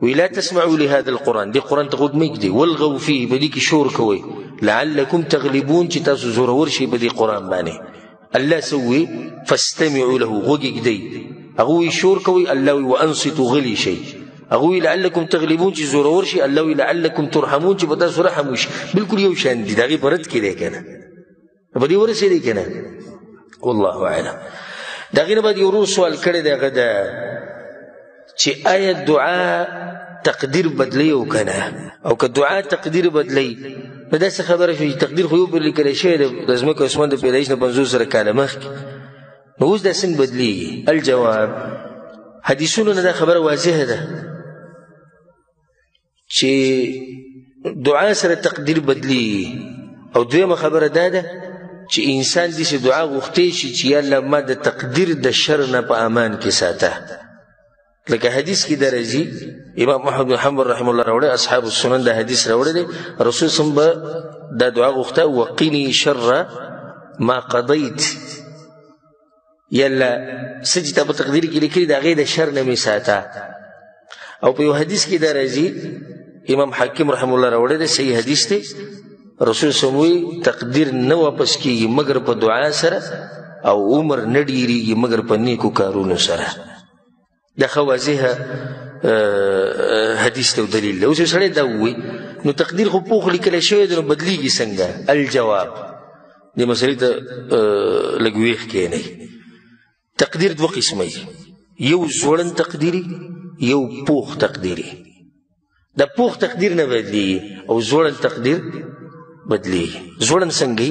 وی لا تسمعوا لهذا القرآن دې قرآن ته غوږ مه ږدئ والغوا فيه په دې کې شور کوئ لعلکم تغلبون چې تاسو زورور شئ په دې قرآن باندې الله سوي فاستمعوا له غوږ ږدئ هغه وی شور کوئ الله وی وانصتوا غلي شئ هغه وی لعلکم تغلبون چې زورور شئ الله وی لعلکم ترحمون چې په تاسو رحم وشي بالکل یو شان دي د هغې په رد کې دی که نه په دې ورسېدی که نه والله اعلم دا غینه بعد یو ورور سوال کړی دی هغه ده چې آیا دعا تقدیر بدلی او کنه او که دعا تقدیر بدلی نو داسې خبره شوه چې تقدیر خو یو پر لیکلی شوی دی د ځمکې او اسمان د پیدایش نه 50 زره کاله مخکې نو اوس دا څنګه بدلیږي الجواب حدیثونو نه دا خبره واضحه ده چې دعا سره تقدیر بدلیږي او دویمه خبره دا ده چې انسان دې دعا غوښتی شي چې یا الله ما د تقدیر د شر نه په امان کې ساته لکه حدیث کې درځي امام احمد بن حنبل رحمه الله راوړی اصحاب السنن دا حدیث راوړی دی رسول صلی الله علیه وسلم دا دعا غوښته وقني شر ما قضیت یا الله څه چې تا په تقدیر کې لیکلي د هغې د شر نه مې ساته او په یو حدیث کې درځي امام حاکم رحمه الله راوړی دی صحیح حدیث دی رسول سموي تقدیر نه واپس کیږي مگر په دعا سره او عمر نه ډیریږي مگر په نیکو کارونو سره دا خو واضحه حدیث ته دلیل دی اوس یو سړی دا ووایي نو تقدیر خو پوخ لیکلی شوی دی نو بدلیږي څنګه الجواب دې مسلې ته لږ ویښ کښېنئ تقدیر دوه قسمه یو ځوړند تقدیري یو پوخ تقدیري دا پوخ تقدیر نه بدلیږي او ځوړند تقدیر بدلیږي ځوړند څنګه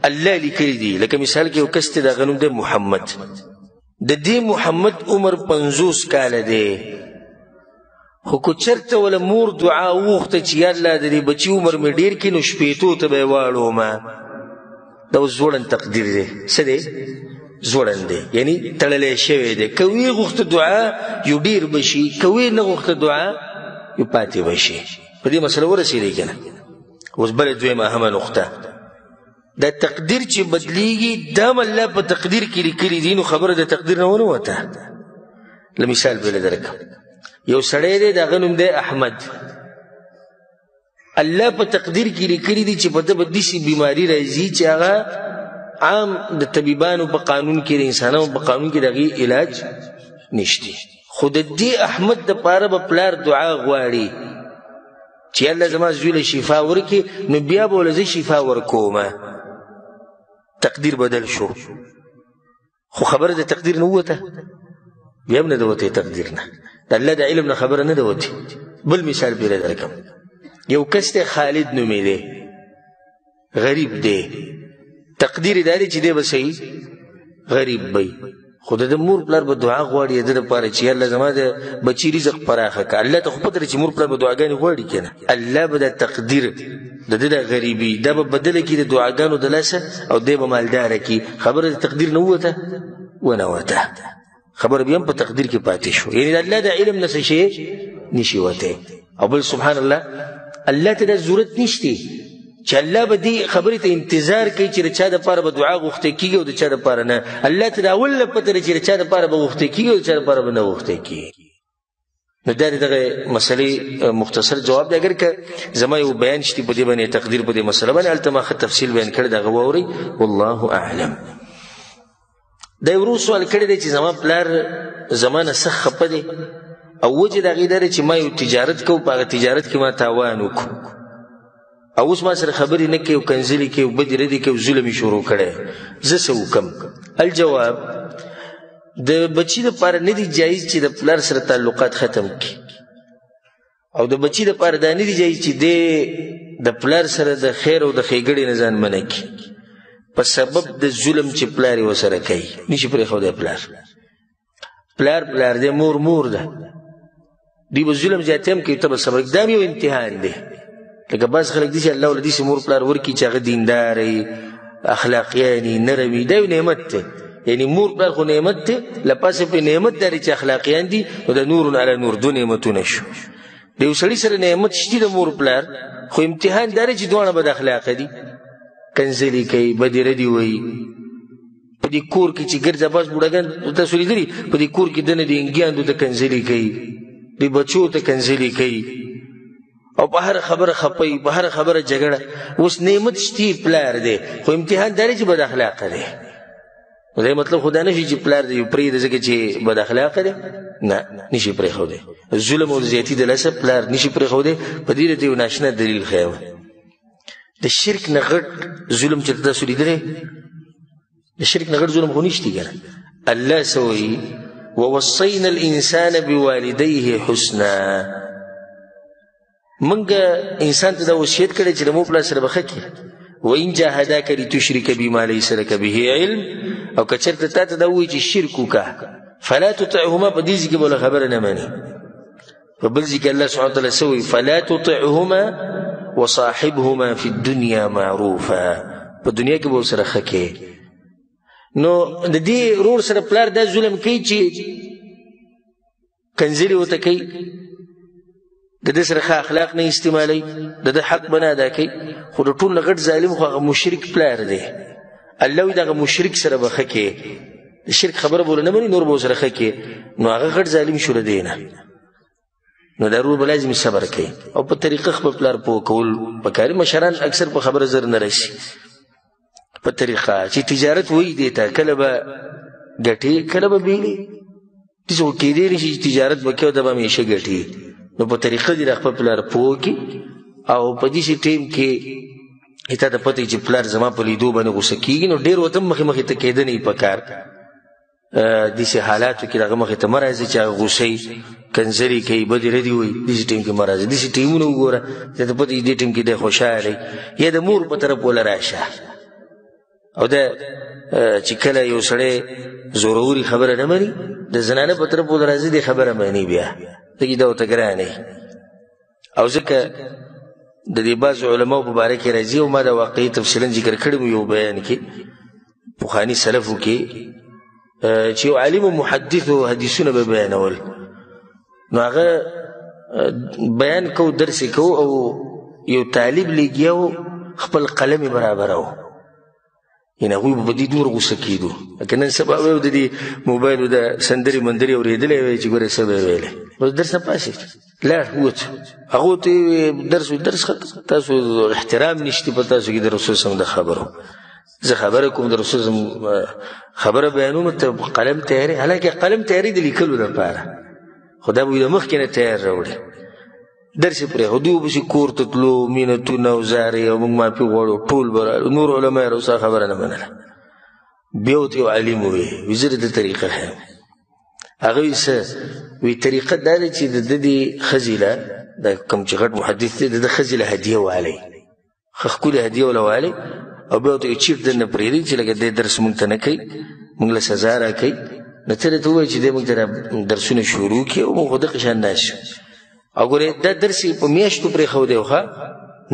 الله لیکلی دی لکه مثال کې یو کس دی د هغه نوم دی محمد د دې محمد عمر 50 کاله دی خو که چېرته وله مور دعا وغوښته چې یا الله د دې بچي عمر مې ډېر کړي نو شپېتو ته به یې واړومه دا اوس ځوړند تقدیر دی څه دی ځوړند دی یعنی تړلی شوی دی که ویې غوښته دعا یو ډېر به شي که ویې نه غوښته دعا یو پاتې به شي په دې مسله ورسېدی که نه اوس بله دویمه اهمه نقطه دا تقدیر چې بدلیږي دا هم الله په تقدیر کې لیکلي دي نو خبره د تقدیر نه ونه وته لمثال بله درکړم یو سړی دی د هغه نوم دی احمد الله په تقدیر کې لیکلي دي چې په ده به داسې بیماري راځي چې هغه عام د طبیبانو په قانون کې د انسانانو په قانون کې د هغې علاج نشته خو د دې احمد دپاره به پلار دعا غواړي چې الله زما زوی له شفا ورکړي نو بیا به له زه شفا ورکوم. تقدیر بدل شو، خو خبره د تقدیر نه ووته، بیا هم نه ده وتې تقدیر نه، د الله د علم نه خبره نه ده وتې. بل مثال پرې درکړم. یو کس دی خالد نومې دی، غریب دی، تقدیر یې دا دی چې دی به صحیح غریب وي، خو د مور پلار به دعا غواړي د ده دپاره چې الله زما د بچي رزق پراخه کړه. الله ته خو پته ده چې مور پلار به دعاګانې غواړي که نه، الله به د تقدیر د ده د غریبي دا به بدله کړي د دعاګانو د لاسه او دی به مالداره کړي. خبره د تقدیر نه ووته ونه وته، خبره بیا هم په تقدیر کې پاتې شو. یعنې د الله د علم نه څه شی نشي وتی. او بل سبحان الله، الله ته دا ضرورت نشته چې الله به دې خبرې ته انتظار کوي چې د چا دپاره به دعا غوښتی کېږي او د چا دپاره نه. الله ته د اول نه پته ده چې د چا دپاره به غوښتی کېږي او د چا دپاره به نه غوښتی کېږي. نو دا د دغه مسلې مختصر جواب دی. اگر که زما یو بیان شتي په دې باندې تقدیر په دې مسله باندې، هلته ما ښه تفصیل بیان کړی، دغه واورئ. والله اعلم. دا یو ورو سوال کړی دی چې زما پلار زما نه سخت خفه دی او وجه د هغې دا دی چې ما یو تجارت کوو، په هغه تجارت کې ما تاوان وکړو او اوس ما سره خبرې نه کوي او کنځلې کوي او بدې ردې کوي او ظلم یې شروع کړی. زه څه وکړم؟ الجواب، د بچي دپاره نه دي جایز چې د پلار سره تعلقات ختم کړي، او د بچي دپاره دا نه دي جایز چې دی د پلار سره د خیر او د ښېګړې نه ځان منع کړي په سبب د ظلم چې پلار یې ورسره کوي. نشي پرېښودی پلار دی، مور ده، دوی به ظلم زیاتې هم کوي، ته به صبر. دا یو امتحان دی. لکه بعض خلک دي چې الله ولې داسې مور پلار ورکړي چې هغه دیندار وي، اخلاقیان وي، نرم وي، دا یو نعمت دی. یعنی مور پلار خو نعمت دی، له پاسه پرې نعمت دی چې اخلاقیان دي، نو د نور علی نور دو نعمتونه شو. د یو سړي سره نعمت شته د مور پلار، خو امتحان دا دی چې دواړه بد اخلاقه دي، کنځلې کوي، بدې ردې وایي. په دې کور کې چې ګرځه باز بوډاګان تاسو لیدلي، په دې کور کې دنه د انګیاندو ته کنځلې کوي، د بچو ته کنځلې کوي او په هر خبره خپوي، په هر خبره جګړه. اوس نعمت شتي پلار دی، خو امتحان دا دی چې بد اخلاقه دی. نو دا مطلب خو دا نه شي چې پلار دی پرېږده ځکه چې بد اخلاقه دی، نه، نشي پرېښودی. ظلم او زیاتي د لاسه پلار نشي پرېښودی. په دې ته یو ناشنا دلیل ښیم. د شرک نه غټ ظلم چې تاسو لیدلی، د شرک نه غټ ظلم خو نشته که نه. الله څه وایي؟ ووصینا الانسان بوالدیه حسنا. منګه انسان ته دا وصیت کړی چې د مور پلار سره به ښه کړي. وان جاهداک لتشرک بما لیس لک به علم، او که چېرته تا ته دا ووایي چې شرک وکړه، فلا تطعهما، په دې ځای کې به له خبره نه مني. په بل ځای کې الله سبحانه وتعالی څه وایي؟ فلا تطعهما وصاحبهما فی الدنیا معروفا، په دنیا کې به ورسره ښه کړې. نو د دې ورور سره پلار دا ظلم کوي چې کنځلې ورته کوي، د ده سره ښه اخلاق نه استعمالوي، د ده حق به نه ادا کوي. خو د ټول نه غټ ظالم خو هغه مشرک پلار دی. الله وایي دغه مشرک سره به ښه کړې، د شرک خبره به ورنه مني، نور به ورسره ښه کړې، نو هغه غټ ظالم شو له دې نه. نو دا ورور به لازمي صبر کوي او په طریقه خپل پلار پوه کول پکاري. مشران اکثر په خبره زر نه رسي، په طریقه چې تجارت وایي دې ته کله به ګټي کله به بیلي، داسې خو کېدی نه شي چې تجارت به کوي او دا به همیشه ګټي. نو په طریقه دې خپل پلار پوه کړي او په داسې ټیم کې تا ته پته چې پلار زما په لیدو باندې غوسه کېږي، نو ډېر ورته مخې مخې ته کېده نه په کار. داسې حالاتو کې دغه مخې ته مه راځي چې هغه غوسه کنځلې کوي، بدې ردې وایي، داسې ټیم کې مه راځي. داسې ټیمونه وګوره تا ته پته دې ټیم کې دی خوشحاله، یا د مور په طرف وله راشه. او دا چې کله یو سړی زوروري خبره نه مني، د زنانه په طرف وله راځي، دې خبره مني بیا ځکه دا ورته ګرانه. او ځکه د دې بعضو علماو په باره کې راځي، او ما دا واقعي تفصیلا ذکر کړی مو یو بیان کې پخواني سلفو کې، چې یو عالم و محدث و حدیثونه به بیانول، نو هغه بیان کو، درس کو، او یو طالب لګیا خپل قلم برابرو، یعنې هغوی به په دې دومره غوسه کېدو. لکه نن سبا به د دې موبایل د سندرې مندرې اورېدلی وی چې ګوره څه به یې ویلی، بس درس نه پاسېد، لاړ ووت. هغو ته درس تاسو احترام نشته په تاسو کې د رسول صلی الله علیه وسلم د خبرو. زه خبره کوم د رسول صلی الله علیه وسلم خبره بیانوم، ته قلم تیارې، حالانکه قلم تیارې د لیکلو لپاره، خو دا به د مخکې نه تیار راوړي. درس پرېښودو پسې کور ته تلو مینتونه او زارې او موږ معافي غواړو ټول به رالو نور علما یې روسا خبره نه منله بیا ورته یو عالم وویل زه د طریقه ښیم هغه وایي څه وایي طریقه دا ده چې د ده دې ښځې له دا کوم چې غټ محدث دی د ده ښځې له هدیه والی ښه ښکلې هدیه وله والی او بیا ورته چیف درنه پرېږدي چې لکه دی درس موږ ته نه کوي موږ له سزا راکوي نو ته راته ووایه چې دی موږ ته درسونه شروع کړي او موږ خو دغه شان ناست شو او ګورې دا درس یې په میاشتو پرېښودی و ښه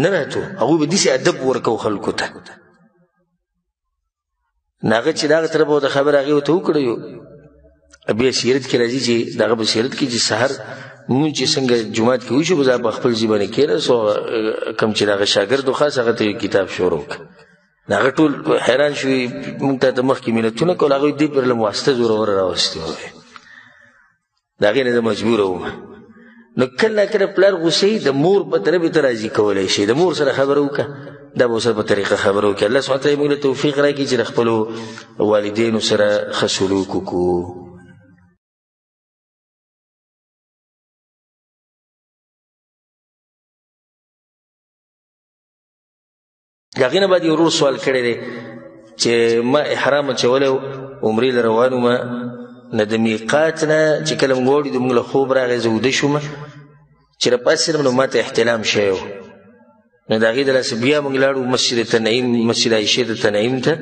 نه راتو هغوی به داسې ادب ورکوو خلکو ته نو هغه چې د هغه طرفه ورته خبره هغې ورته وکړی بیا سیرت کې راځي چې دغه په سیرت کې چې سحر مونږ چې څنګه جومات کې وشو به زه په خپل ژبه باندې کېناست او کوم چې د هغه شاګرد و خاص هغه ته یو کتاب شروع کړه نو هغه ټول حیران شوي مونږ ته مخکې مینتونه کول هغوی دې پر له واسطه زوروره راوستې وې د هغې نه زه مجبوره وم نو کله کله پلار غوسې د مور په طرف یې ته راضي کولی شي د مور سره خبره وکړه دا به ورسره په طریقه خبره وکړي الله سبحانه تعالی موږ له توفیق راکړي چې د خپلو والدینو سره ښه سلوک وکړو د هغې نه بعد یو ورور سوال کړی دی چې ما احرام اچولی و عمرې له روان ومه نه د میقات نه چې کله موږ واوړېدو موږ له خوب راغی زه وده شومه چې راپاڅېدم نو ما ته احتلام شوی و نو د هغې د لاسه بیا موږ لاړو مسجد تنعیم مسجد عایشې د تنعیم ته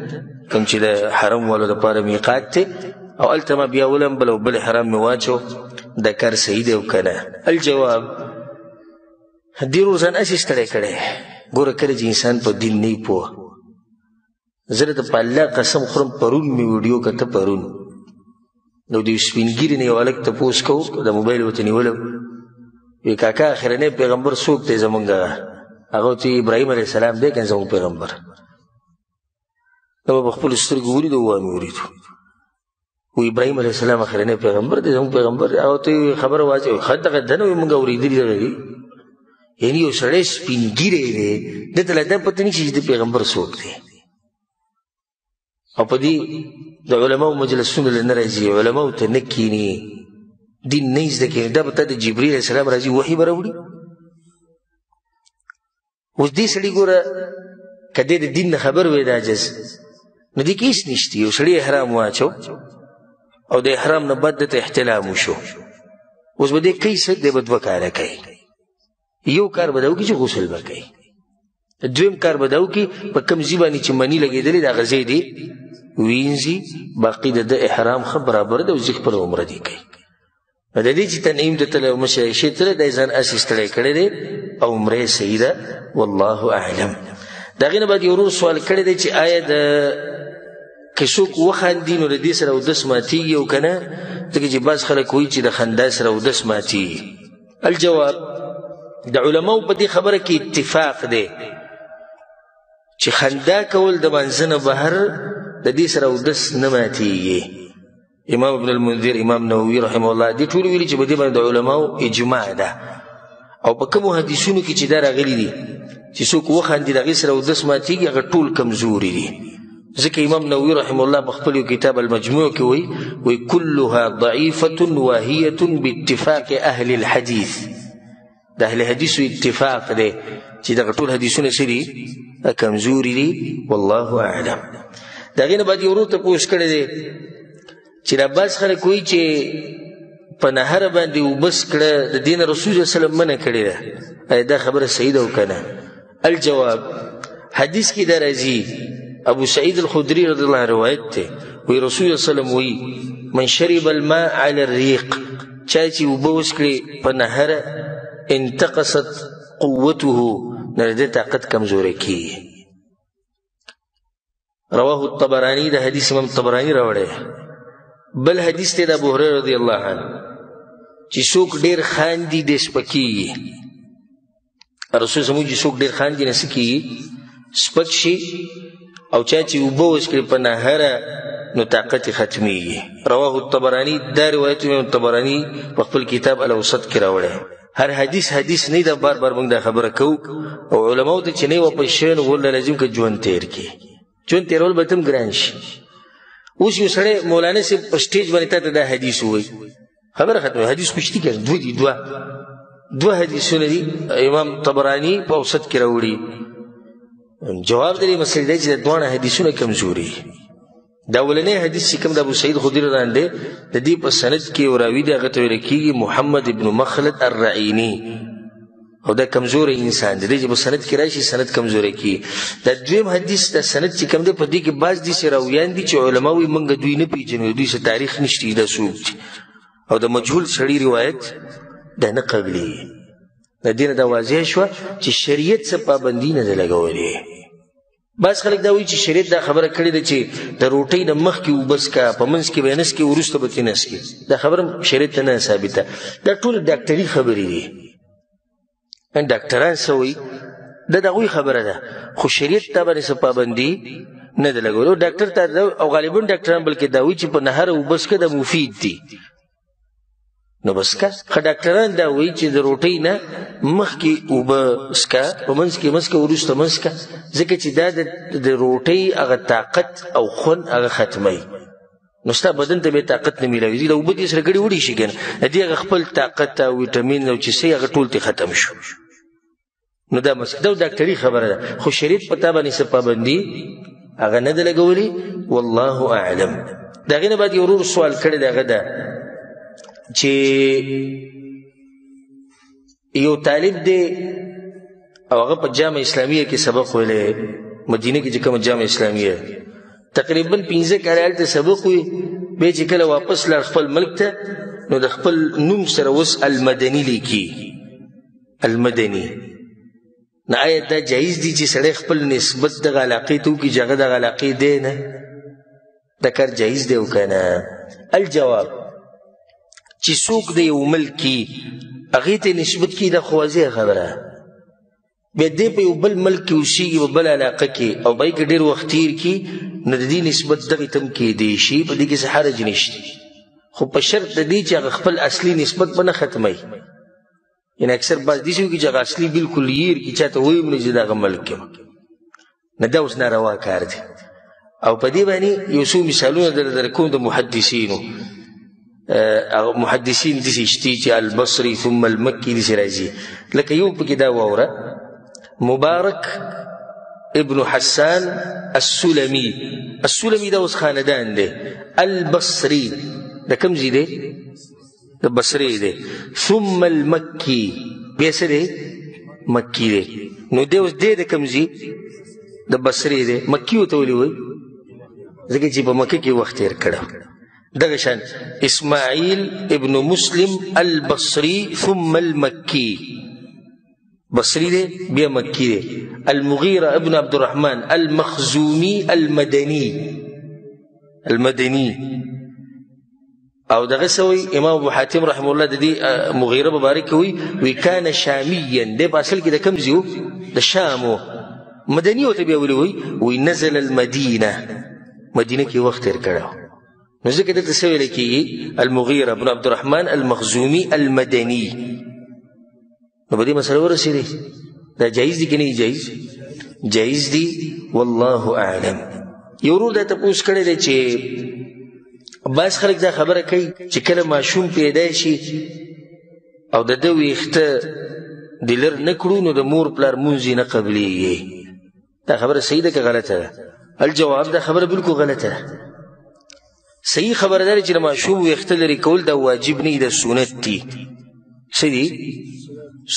کوم چې د حرم والو دپاره میقات دی او هلته ما بیا ولمبل او بل احرام مې واچو دا کار صحیح دی او که نه الجواب دې ورور ځان هسې ستړی کړی ګوره کله چې انسان په دین نه وي پوه زه درته په الله قسم خورم پرون مې ویډیو کته پرون نو د یو سپین ګیري نه یو هلک تپوس کوو د موبایل ورته نیولی وی کاکا اخرنی پیغمبر څوک دی زمونږ هغه ورته ابراهیم علیه السلام دی که زمونږ پیغمبر نو به په خپلو سترګو ولیدو ووایه مې ولیدو و ابراهیم علیه السلام اخرنی پیغمبر دی زمونږ پیغمبر هغه ورته خبره واچوي ښه دغه ده نه وایي مونږ اورېدلي دغه دي یعنی یو سړی سپین ګیری دی دته لا دا پته نشي چې د پیغمبر څوک دی او په دې د علماو مجلسونو له نه راځي علماو ته نه کښېني دین نه زده کوي دا به تا د جبریل علیه السلام راځي وحي به راوړي اوس دې سړي ګوره که دی د دین نه خبر وی د عجز نو دې کې هېڅ نشته یو سړي احرام واچو او د احرام نه بعد دته احتلام وشو اوس به دې کوي څه دی به دوه کاره کوي یو کار به دا وکړي چې غسل به کوي دویم کار به دا وکړي په کوم ځای باندې چې مني لګېدلې د هغه ځای دی وینځي باقي د ده احرام ښه برابر دی او ځي خپله عمره دی کوي نو د دې چې تنعیم ته تللی او مسجد عایشې تللی دا یې ځان هسې ستړی کړی دی او عمره یې صحیح ده والله اعلم د هغې نه بعد یو ورور سوال کړی دی چې آیا د که څوک وخاندي نو د دې سره اودس ماتېږي او که نه ځکه چې بعض خلک وایي چې د خندا سره اودس ماتېږي الجواب د علماو په دې خبره کې اتفاق دی چې خندا کول د منځه نه بهر د دې سره اودس نه ماتېږي امام ابن المنذر امام نووي رحمه الله دې ټول ویلي چې په دې باندې د علماو اجماع ده او په کومو حدیثونو کې چې دا راغلي دي چې څوک وخاندي د هغې سره اودس ماتېږي هغه ټول کمزوري دي ځکه امام نووي رحمه الله په خپل یو کتاب المجموع کې وایي كلها ضعیفة واهیة باتفاق اهل الحدیث د اهل حدیثو اتفاق دی چې دغه ټول حدیثونه څه دي کمزوري دي والله اعلم د هغې نه بعد یو ورور تپوس کړی دی چې دا بعض خلک وایي چې په نهر باندې اوبس کړه د دې نه رسول صلی الله علیه وسلم منع کړې ده آیا دا خبره صحیح ده او که نه الجواب حدیث کې دا راځي ابو سعید الخدری رضی الله عنه روایت دی وایي رسول الله صلی الله علیه وسلم وایي من شرب الماء على الريق چا چې اوبه وڅکړي په نهر انتقصت قوته نه د طاقت کمزوری کیږي رواه الطبراني د حدیث امام طبراني راوړی بل حدیث دی د ابو هريره رضی الله عنه چې څوک ډېر خاندي ډېر سپکېږي رسول زموږ چې څوک ډېر خاندي نه څه کېږي سپک شي او چا چې اوبه وڅکړي په نهره نو طاقت یې ختمېږي رواه الطبراني دا روایت امام طبراني په خپل کتاب الاوسط کې راوړی هر حدیث نه دا بار بار موږ دا خبره کوو او علماو ته چې نه یې واپس شوی نو ورله لازم که ژوند تېر کړي ژوند تېرول به ته هم ګران شي اوس یو سړی مولانا صاحب په سټیج باندې تا ته دا حدیث ووایي خبره ختمه حدیث خو شتي که دوه دي دوه دو حدیثونه دي امام طبراني په اوسط کې راوړي. جواب دې مسلې دی چې دوه حدیثونه کمزوري. دا ولنې حدیث چې کوم د ابو سعید خدری راندې د دې په سند کې اوراوي دی هغه ته ویل کېږي محمد ابن مخلد الرعیني او دا کمزور انسان دی چې په سند کې راشي سند کمزوري کی. دا دویم حدیث د سند چې کوم دی په دې کې بعض دي چې راویان دي چې علماوی منګ دوی نه پیژني دوی څه تاریخ نشته د سوق او د مجهول شړی روایت دا نه قبلي. د دین دا واضح شو چې شریعت څخه پابندی نه لګولې. بس خلک دا وایي چې شریعت دا خبره کړې ده چې د روټۍ د مخ کې وبس کا په منځ کې بینس کې ورسته به تینس کې. دا خبره شریعت نه ثابته. دا ټول ډاکټري خبرې دي. ان ډاکټران سوي دا دغه خبره ده خو شریعت ته باندې پابندي نه ده لګولو. ډاکټر ته او غالبا ډاکټران بلکې دا وایي چې په نهر وبس کې د مفید دي نو بس کا. خو ډاکټران دا وایي چې د روټۍ نه مخکې وبس کا په منځ کې مسکه ورسته مسکه ځکه چې دا د روټۍ هغه طاقت او خون هغه ختمي نو ستا بدن ته به طاقت نه میلاوي. د اوبه دې سره ګډې وړي شي کنه دې هغه خپل طاقت او ویټامین او چې سي هغه ټول ته ختم شو. نو دا مسله دا ډاکټري خبره ده خو شریعت پتا باندې څه پابندي هغه نه ده لګولې. والله اعلم. دا غینه بعد یو سوال کړی دغه ده چې یو طالب دی او هغه په جامعه اسلامیه کې سبق ویلې مدینه کې چې کوم جامعه اسلامیه تقریبا 15 کال ته سبق وی به چې کله واپس لار خپل ملک ته نو د خپل نوم سره وس المدني لیکي. المدني نه آیا دا جایز دي چې سړی خپل نسبت د علاقې ته وکړي چې هغه د علاقې دی نه دا کار جایز دی او که نه؟ الجواب چې څوک د یو ملکي هغې ته نسبت کړي دا خو واضحه خبره بیا دی په یو بل ملک کې اوسېږي په بل علاقه کې او به یې که ډېر وخت تېر کړي نو د دې نسبت دغې ته هم کېدی شي په دې کې څه حرج نشته خو په شرط د دې چې هغه خپل اصلي نسبت به نه ختموي. یعنې اکثر بعض داسې وکړي چې هغه اصلي بلکل هېر کړي چاته ویم نه چې د هغه ملک کې نه دا اوس ناروا کار دی. او په دې باندې یو څو مثالونه درکوم د محدثینو. محدثین داسې شتي چې البصري ثم المکي داسې راځي لکه یو پکې دا واوره مبارک ابن حسان السلمي. السلمي دا اوس خاندان دی. البصري دا کوم ځای دی؟ د بصرې دی. ثم المکي بیا څه دی؟ مکي دی. نو دی اوس دی د کوم ځای؟ د بصرې دی. مکي ورته ولې وایي؟ ځکه چې په مکه کې وخت تېر کړی. دغه شان اسماعیل ابن مسلم البصري ثم المکي. بصری دی بیا مکی دی. المغیرہ ابن عبد الرحمن المخزومی المدنی. المدنی او دغه سوی امام ابو حاتم رحمه الله د دې مغیره مبارک وی کان شامیا دی په اصل کې د کوم ځای د شام مدنی او ته بیا وی نزل المدینه مدینه کې وخت تیر کړو نو ځکه دلته څه ویل کېږي المغیره ابن عبد الرحمن المخزومی المدنی. نو په دې مسله ورسېدې دا جایز دي که نه جایز؟ جایز دي والله اعلم. یو ورور دا تپوس کړی دی چې بعض خلک دا خبره کوي چې کله ماشوم پیدا شي او د ده ویښته د لر نه کړو نو د مور پلار مونځ یې نه قبلېږي. دا خبره صحیح ده که غلطه ده؟ الجواب دا خبره بالکل غلطه ده. صحیح خبره دا چې د ماشوم ویښته لرې کول دا واجب نه دا سنت دي. څه دي؟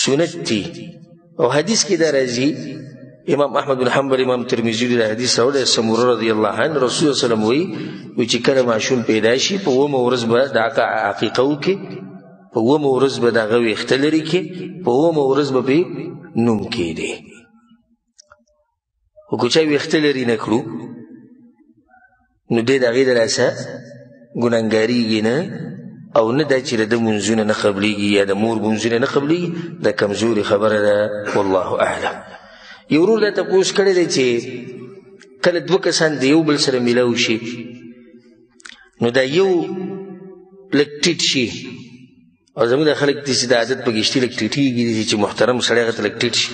سنت دي. او حدیث کې دا راځي امام احمد بن حنبل امام ترمذی دا حدیث راوړی سموره رضی الله عنه رسول الله صلی الله علیه وسلم وایي چې کله ماشوم پیدا شي په 9 ورځ به د عقیقه وکړي په 9 ورځ به د هغه ویښته لرې کړي په 9 ورځ به پرې نوم کېږدي. خو که چا ویښته لرې نه کړو نو دی د هغې د لاسه ګناهګارېږي نه او نه دا چې د ده منځونه نه قبلېږي یا د مور منځونه نه قبلېږي دا کمزوري خبره ده والله اعلم. یو ورور دا تپوس کړی دی چې کله 2 کسان د یو بل سره میلاو شي نو دا یو لږ ټیټ شي او زموږ د خلک داسې د عادت په ګشتي لږ ټیټېږي چې محترم سړی هغه ته لږ ټیټ شي.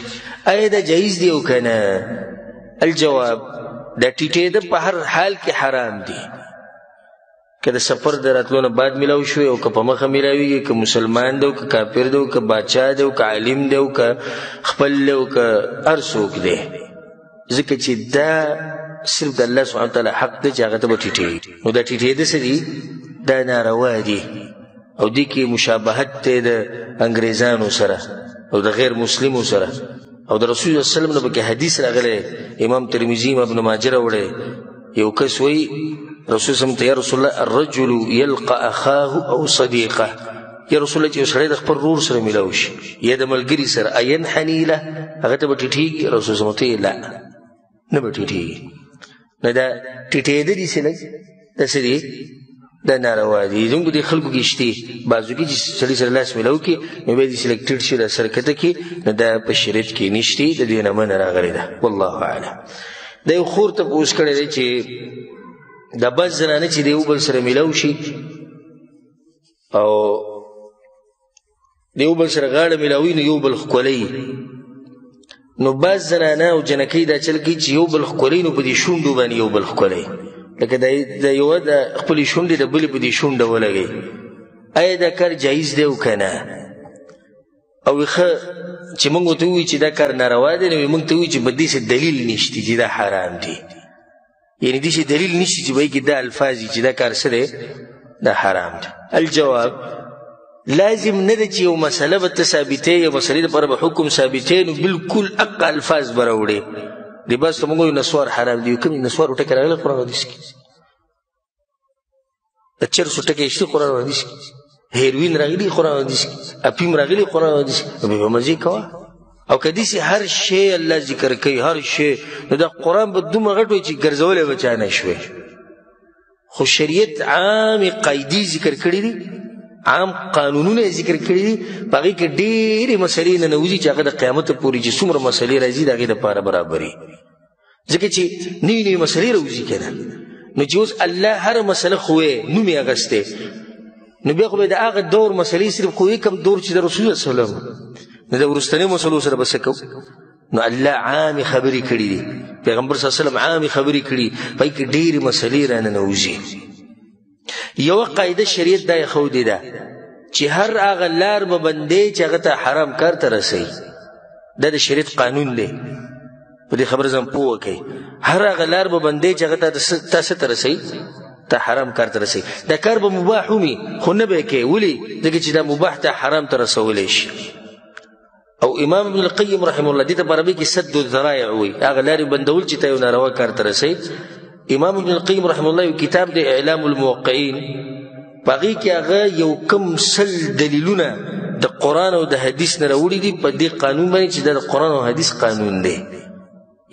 آیا دا جایز دی او که نه؟ الجواب دا ټیټېده په هر حال کې حرام دی. که د سفر د راتلو نه بعد میلاو شوی او که په مخه میلاویږي، که مسلمان دی او که کافر دی او که باچا دی او که عالم دی او که خپل دی او که هر څوک دی، ځکه چې دا صرف د الله سبحانه وتعالی حق دی چې هغه ته به ټیټېږي. نو دا ټیټېده څه دي؟ دا ناروا دي او دې کې مشابهت دی د انګریزانو سره او د غیر مسلمو سره. او د رسول الله صلی الله علیه وسلم نه پکې حدیث راغلی، امام ترمذي امام ابن ماجه راوړی. یو کس وایي رسول صلی الله علیه وسلم ته یا رسول الله الرجل یلقى اخاه او صدیقه، یا رسول الله چې یو سړی د خپل ورور سره میلاو شي یا د ملګري سره اینحني له، هغه ته به ټیټېږي؟ رسول صلی الله علیه وسلم ته لا، نه به ټیټېږي. نو دا ټیټېده دي چې لږ دا څه دي؟ دا ناروا دي. زموږ دې خلکو کې شته بعضو کې چې سړي سره لاس میلاو کړي نو بیا دې چې لږ ټیټ شي را سره کښته کړي، نو دا په شریعت کې نشته، د دې نه منع راغلې ده. والله اعلم. دا یو خور تپوس کړی دی چې دا بعض زنانه چې د یو بل سره میلاو شي او د یو بل سره غاړه میلاوي نو یو بل ښکلوي. نو بعض زنانه او جنکۍ دا چل کوي چې یو بل ښکلوي نو په دې شونډو باندې یو بل ښکلوي، لکه د یوه د خپلې شونډې د بلې په دې شونډه ولګوي. آیا دا کار جایز دی او که نه؟ او ښه چې موږ ورته ووایو چې دا کار ناروا دی، نو موږ ته ووایو چې په دې څه دلیل نشته چې دا حرام دی. یعنی دې څه دلیل نشته چې وایي کې دا الفاظ دي چې دا کار څه دی؟ دا حرام دی. الجواب لازم نه ده چې یو مسله به ته ثابتې، یو مسلې دپاره به حکم ثابتې، نو بلکل اقا الفاظ به راوړې. دی بس ته موږ وایو نسوار حرام دی، کوم نسوار ټکی راغلی قرآن حدیث کې؟ د چرسو ټکی شته قرآن حدیث کې؟ هیروین راغلی قرآن حدیث کې؟ اپیم راغلی قرآن حدیث کې؟ نو بیا به مزې کوه. او که داسې هر شی الله ذکر کوي، هر شی، نو دا قرآن به دومره غټ وي چې ګرځولی به چا نه شوی. خو شریعت عامې قاعدې ذکر کړي دي، عام قانونونه ذکر کړي دي، په هغې کې ډېرې مسلې ننوځي چې هغه د قیامته پورې چې څومره مسلې راځي د هغې دپاره برابري. ځکه چې نوې نوې مسلې راوځي که نه، نو چې اوس الله هره مسله خوی نوم یې اخیستی، نو بیا خو به د هغه دور مسلې صرف خوی کم دور چې د رسول الله صلی الله علیه وسلم، نو د وروستنیو مسلو سره به څه کوو؟ نو الله عامې خبرې کړي دي، پیغمبر صلی الله علیه وسلم عامې خبرې کړي، په هغې کې ډېرې مسلې راننوځي. یوه قاعده شریعت دا یې ښودې ده چې هر هغه لار به بندې چې هغه ته حرام کار ته رسوي، دا د شریعت قانون دی. په دې خبره ځان پوه کوئ. هر هغه لار به بندې چې هغه تا څه ته رسوي؟ تا حرام کار ته رسوي. دا کار به مباح ومي خو نه به یې کوې. ولې؟ ځکه چې دا مباح ته حرام ته رسولی شي. او امام ابن القیم رحمه الله دې ته په عربي کې سد الذرایع وایي، هغه لارې بندول چې تا یو ناروا کار ته رسوي. امام ابن القیم رحمه الله یو کتاب دی اعلام الموقعین، په هغې کې هغه یو کم 100 دلیلونه د قرآن او د حدیث نه راوړي دي په دې قانون باندې چې دا د قرآن او حدیث قانون دی.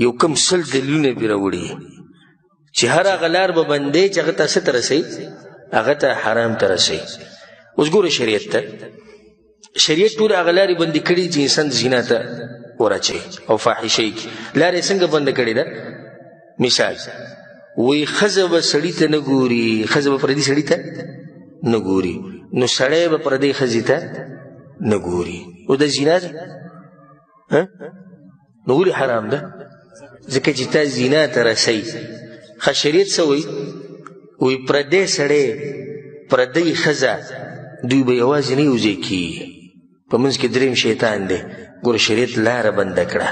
یو کم 100 دلیلونه پرې راوړي چې هر هغه لار به بندې چې هغه ته څه ته رسوي؟ هغه ته حرام ته رسوي. اوس ګوره شریعت ته، شریعت ټول هغه لارې بندې کړي چې انسان زنا ته ورچي او فاحشې کې. لارې څنګه بنده کړې ده؟ مثال وی ښځه به سړي ته نه ګوري، ښځه به پردي سړي ته نه ګوري، نو سړی به پردۍ ښځې ته نه ګوري. او دا زنا ده؟ نو ولې حرام ده؟ ځکه چې تا زنا ته رسوي. ښه شریعت څه وایي؟ وایي پردی سړی پردۍ ښځه دوی به یوازې نه یو ځای کېږي، په منځ کې دریم شیطان دی. ګوره شریعت لاره بنده کړه.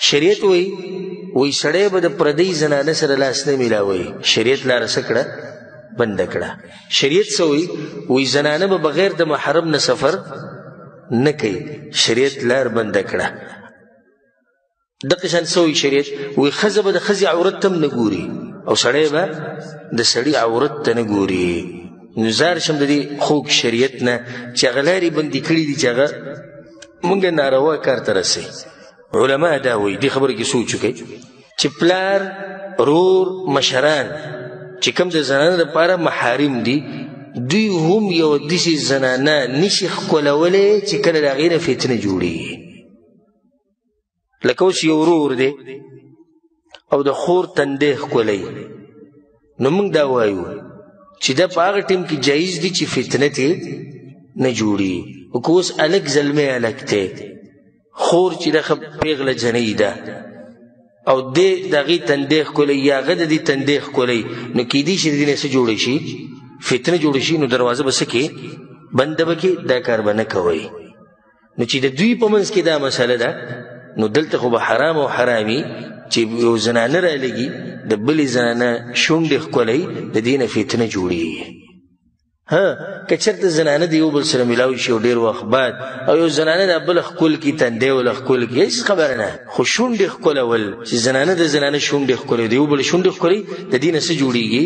شریعت وایي سړی به د پردۍ زنانه سره لاس نه میلاوي، شریعت لاره څه کړه؟ بنده کړه. شریعت څه وایي زنانه به بغیر د محرم نه سفر نه کوي، شریعت لار بنده کړه. دقه شان څه وایي شریعت؟ وایي ښځه به د ښځې عورت ته هم نه ګوري او سړی به د سړي عورت ته نه ګوري. نو زار شم د دې خوږ شریعت نه چې هغه لارې بندې کړي دي چې هغه مونږ ناروا کار ته رسوي. علما دا وایي، دې خبره کې سوچ وکړئ چې پلار، رور، مشران چې کوم د زنانه لپاره محارم دي، دوی هم یو داسې زنانه نشي ښکلولی چې کله د هغې نه فتنه جوړېږي. لکه اوس یو ورور دی او د خور تندی ښکلی، نو موږ دا وایو چې دا په هغه ټیم کې جایز دي چې فتنه ترې نه جوړي. او که اوس الک زلمی الک دی، خور چې دا ښه پیغله جنۍ ده او دی د هغې تندی ښکلی یا هغه د دې تندی ښکلی، نو کیدای شي د دې نه څه جوړی شي؟ فتنه جوړ شي نو دروازه به څه کې بنده به کې دا کار به نه کوئ. نو چې د دوی په منځ کې دا مسله ده نو دلته خو به حرام او حرامي چې یو زنانه رالګي د بلې زنانه شونډې ښکلوي د دې نه فتنه جوړېږي. که چېرته زنانه د یو بل سره میلاو شي او ډېر وخت بعد او یو زنانه د بله ښکل کړي تندی وله ښکل کړي هېڅ خبره نه، خو شونډې ښکلول چې زنانه د زنانه شونډې ښکلوي د یو بل شونډې ښکلوي د دې نه څه جوړېږي؟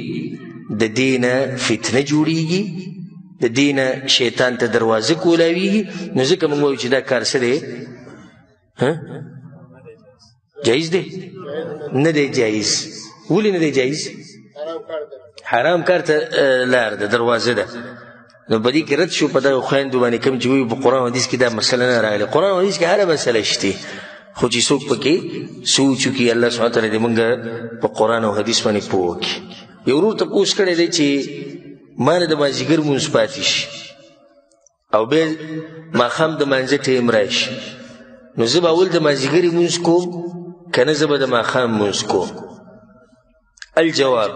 د دې نه فتنه جوړېږي، د دې نه شیطان ته دروازه کولاویږي. نو ځکه موږ وایو چې دا کار څه دی؟ جایز دی؟ نه دی جایز. ولې نه دی جایز؟ حرام کار ته لار ده، دروازه ده. نو په دې کې رد شو په دغه خویندو باندې کوم چې وایي په قرآن حدیث کې دا مسله نه راغلې. قرآن حدیث کې هره مسله شته، خو چې څوک پکې سوچ وکړي الله سبحانه وتعالی دې موږ په قرآن او حدیث باندې پوه کړي. یو ورور تپوس کړی دی چې ما نه د مازدیګر لمونځ پاتې شي او بیا ماښام د لمانځه ټیم راشي، نو زه به اول د مازدیګر لمونځ کوم که نه زه به د ماښام لمونځ کوم؟ الجواب: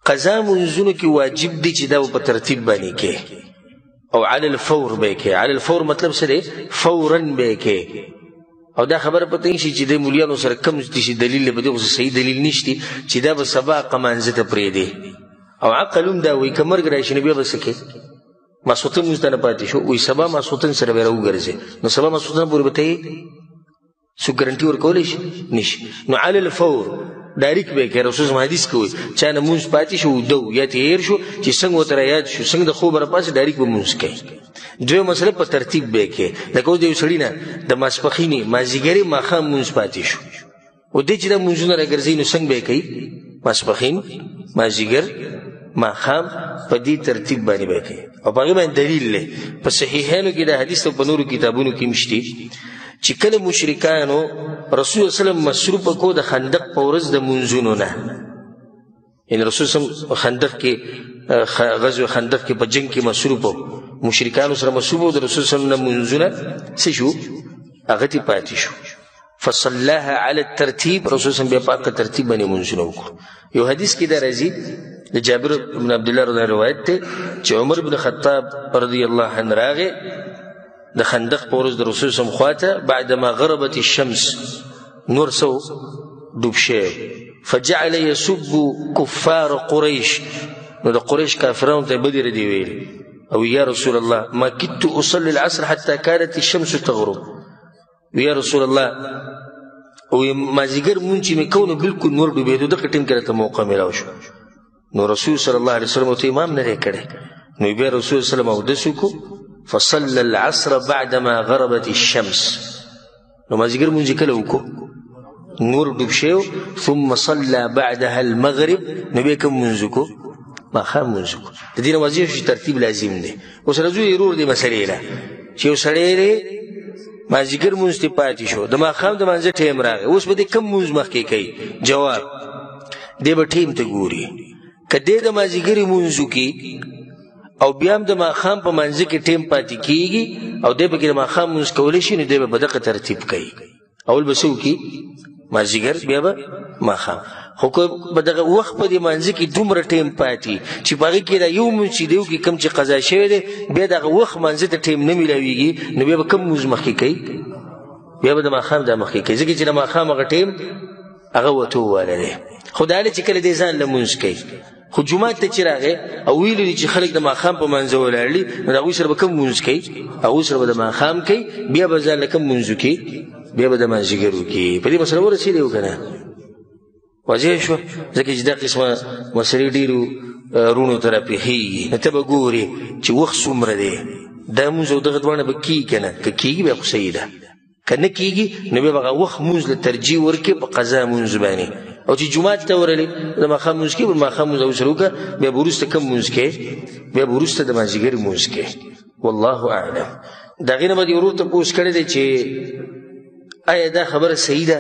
قضا منځونو کې واجب دی چې دا په ترتیب باندې کې او علی الفور به کې. علی الفور مطلب څه دی؟ فورا به کې. او دا خبره پته نشي چې د مولیانو سره کم شي دلیل به دی، خو صحیح دلیل نشته چې دا به سبا قمانځه ته پرېږدي. او عقل هم دا وایي که مرګ راشي نو بیا به څه کې؟ ماسخوتن لمونځ ته نه پاتې شو، وایي سبا ماسخوتن سره به راوګرځې، نو سبا ماسخوتن پورې به ته یې څوک ګرنټي ورکولی شي؟ نشي. نو علی الفور ډایرکټ به کې. رسول الله حدیث کوي چا نه مونځ پاتې شو دو یا تیر شو چې څنګه ورته رایاد شو څنګه د خوب راپاسې ډایرکټ به مونځ کوي. دویمه مسله په ترتیب به کې. لکه اوس د یو سړي نه د ماسپښینې مازدیګري ماښام مونځ پاتې شو او دې چې دا مونځونه راګرځوي نو څنګه به یې کوي؟ ماسپښین مازدیګر ماښام په دې ترتیب باندې به کوي. او په هغې باندې دلیل دی په صحیحینو کې د حدیث او په نورو کتابونو کې مشتي چې کله مشرکانو رسول الله صلی الله علیه وسلم مصروفه کو د خندق په ورځ د منځونو نه، یعنی رسول الله خندق کې غزوه خندق کې په جنگ کې مصروفه مشرکانو سره مصروفه د رسول الله صلی الله علیه وسلم منځونه څه شو؟ هغه ته پاتې شو. فصلاها علی الترتیب، رسول الله صلی الله علیه وسلم بیا پاک ترتیب باندې منځونه وکړو. یو حدیث کې دا راځي د جابر بن عبد الله رضی الله عنه روایت دی چې عمر بن خطاب رضی الله عنه راغی د خندق په ورځ د رسول صلی الله علیه وسلم خواته بعدما غربت الشمس، نور سو ډوب شوی، فجعل يسب كفار قريش، نو د قریش کافرانو ته بدې ردې ویلې او یا رسول الله ما كدت اصلي العصر حتى كانت الشمس تغرب، یا رسول الله او مازدیګر مونځ چې مې کوو نو بلکل نور ډوبېدو، دغه ټیم کې راته موقع میلاو شو. نو رسول صلی الله علیه وسلم ورته امام نه دی کړی، نو بیا رسول صلی الله علیه وسلم اودس وکړو فصلى العصر بعدما غربت الشمس، نو مازدیګر مونځ کله وکړو؟ نور ډوب شوی. ثم صلى بعدها المغرب، نو بیا کوم مونځ وکړو؟ ماښام مونځ وکړو. د دې نه واضح شي ترتیب لازم دی. اوس راځو ضرور دې مسلې له چې یو سړی دی مازدیګر مونځ ته پاتې شو، د ماښام د مانځه ټیم راغی، اوس به دې کوم مونځ مخکې کوي؟ جواب: دی به ټیم ته ګوري. که دی د مازدیګرې مونځ وکړي او بیا هم د ماښام په منځه کې ټیم پاتې کېږي او دی پکې د ماښام مونځ کولی شي، نو دی به په دغه ترتیب کوي. اول به څه وکړي؟ مازدیګر، بیا به ماښام. خو که به دغه وخت په دې منځه کې دومره ټیم پاتې چې په هغې کې دا یو مونځ چې دی وکړي کوم چې قضا شوی دی، بیا دغه وخت منځه ته ټیم نه میلاویږي، نو بیا به کوم مونځ مخکې کوي؟ بیا به د ماښام دا مخکې کوي، ځکه چې د ماښام هغه ټیم هغه ورته ووالی دی. خو دا چې کله دی ځان له مونځ کوي، خو جومات ته چې راغی او ویلي دي چې خلک د ماښام په منځه ولاړ دي، نو د هغوی سره به کوم مونځ کوي؟ هغوی سره به د ماښام کوي، بیا به ځان له کوم مونځ وکړي؟ بیا به د مازدیګر وکړي. په دې مسله ورسېدی او که نه؟ واضح شوه؟ ځکه چې دا قسمه مسلې ډېرو رونو ته راپېښېږي، نو ته به ګورې چې وخت څومره دی، دا مونځ او دغه دواړه به کېږي که نه؟ که کېږي بیا خو صحیح ده، که نه کېږي نو بیا به هغه وخت مونځ له ترجیح ورکړي په قضا مونځ باندې. او چې جومات ته ورغلې د ماښام مونځ کوي، ماښام مونځ او سره وکړه، بیا به وروسته کوم مونځ کوې؟ بیا به وروسته د مازدیګر مونځ کوې. والله اعلم. د هغې نه به دې ورور تپوس کړی دی چې آیا دا خبره صحیح ده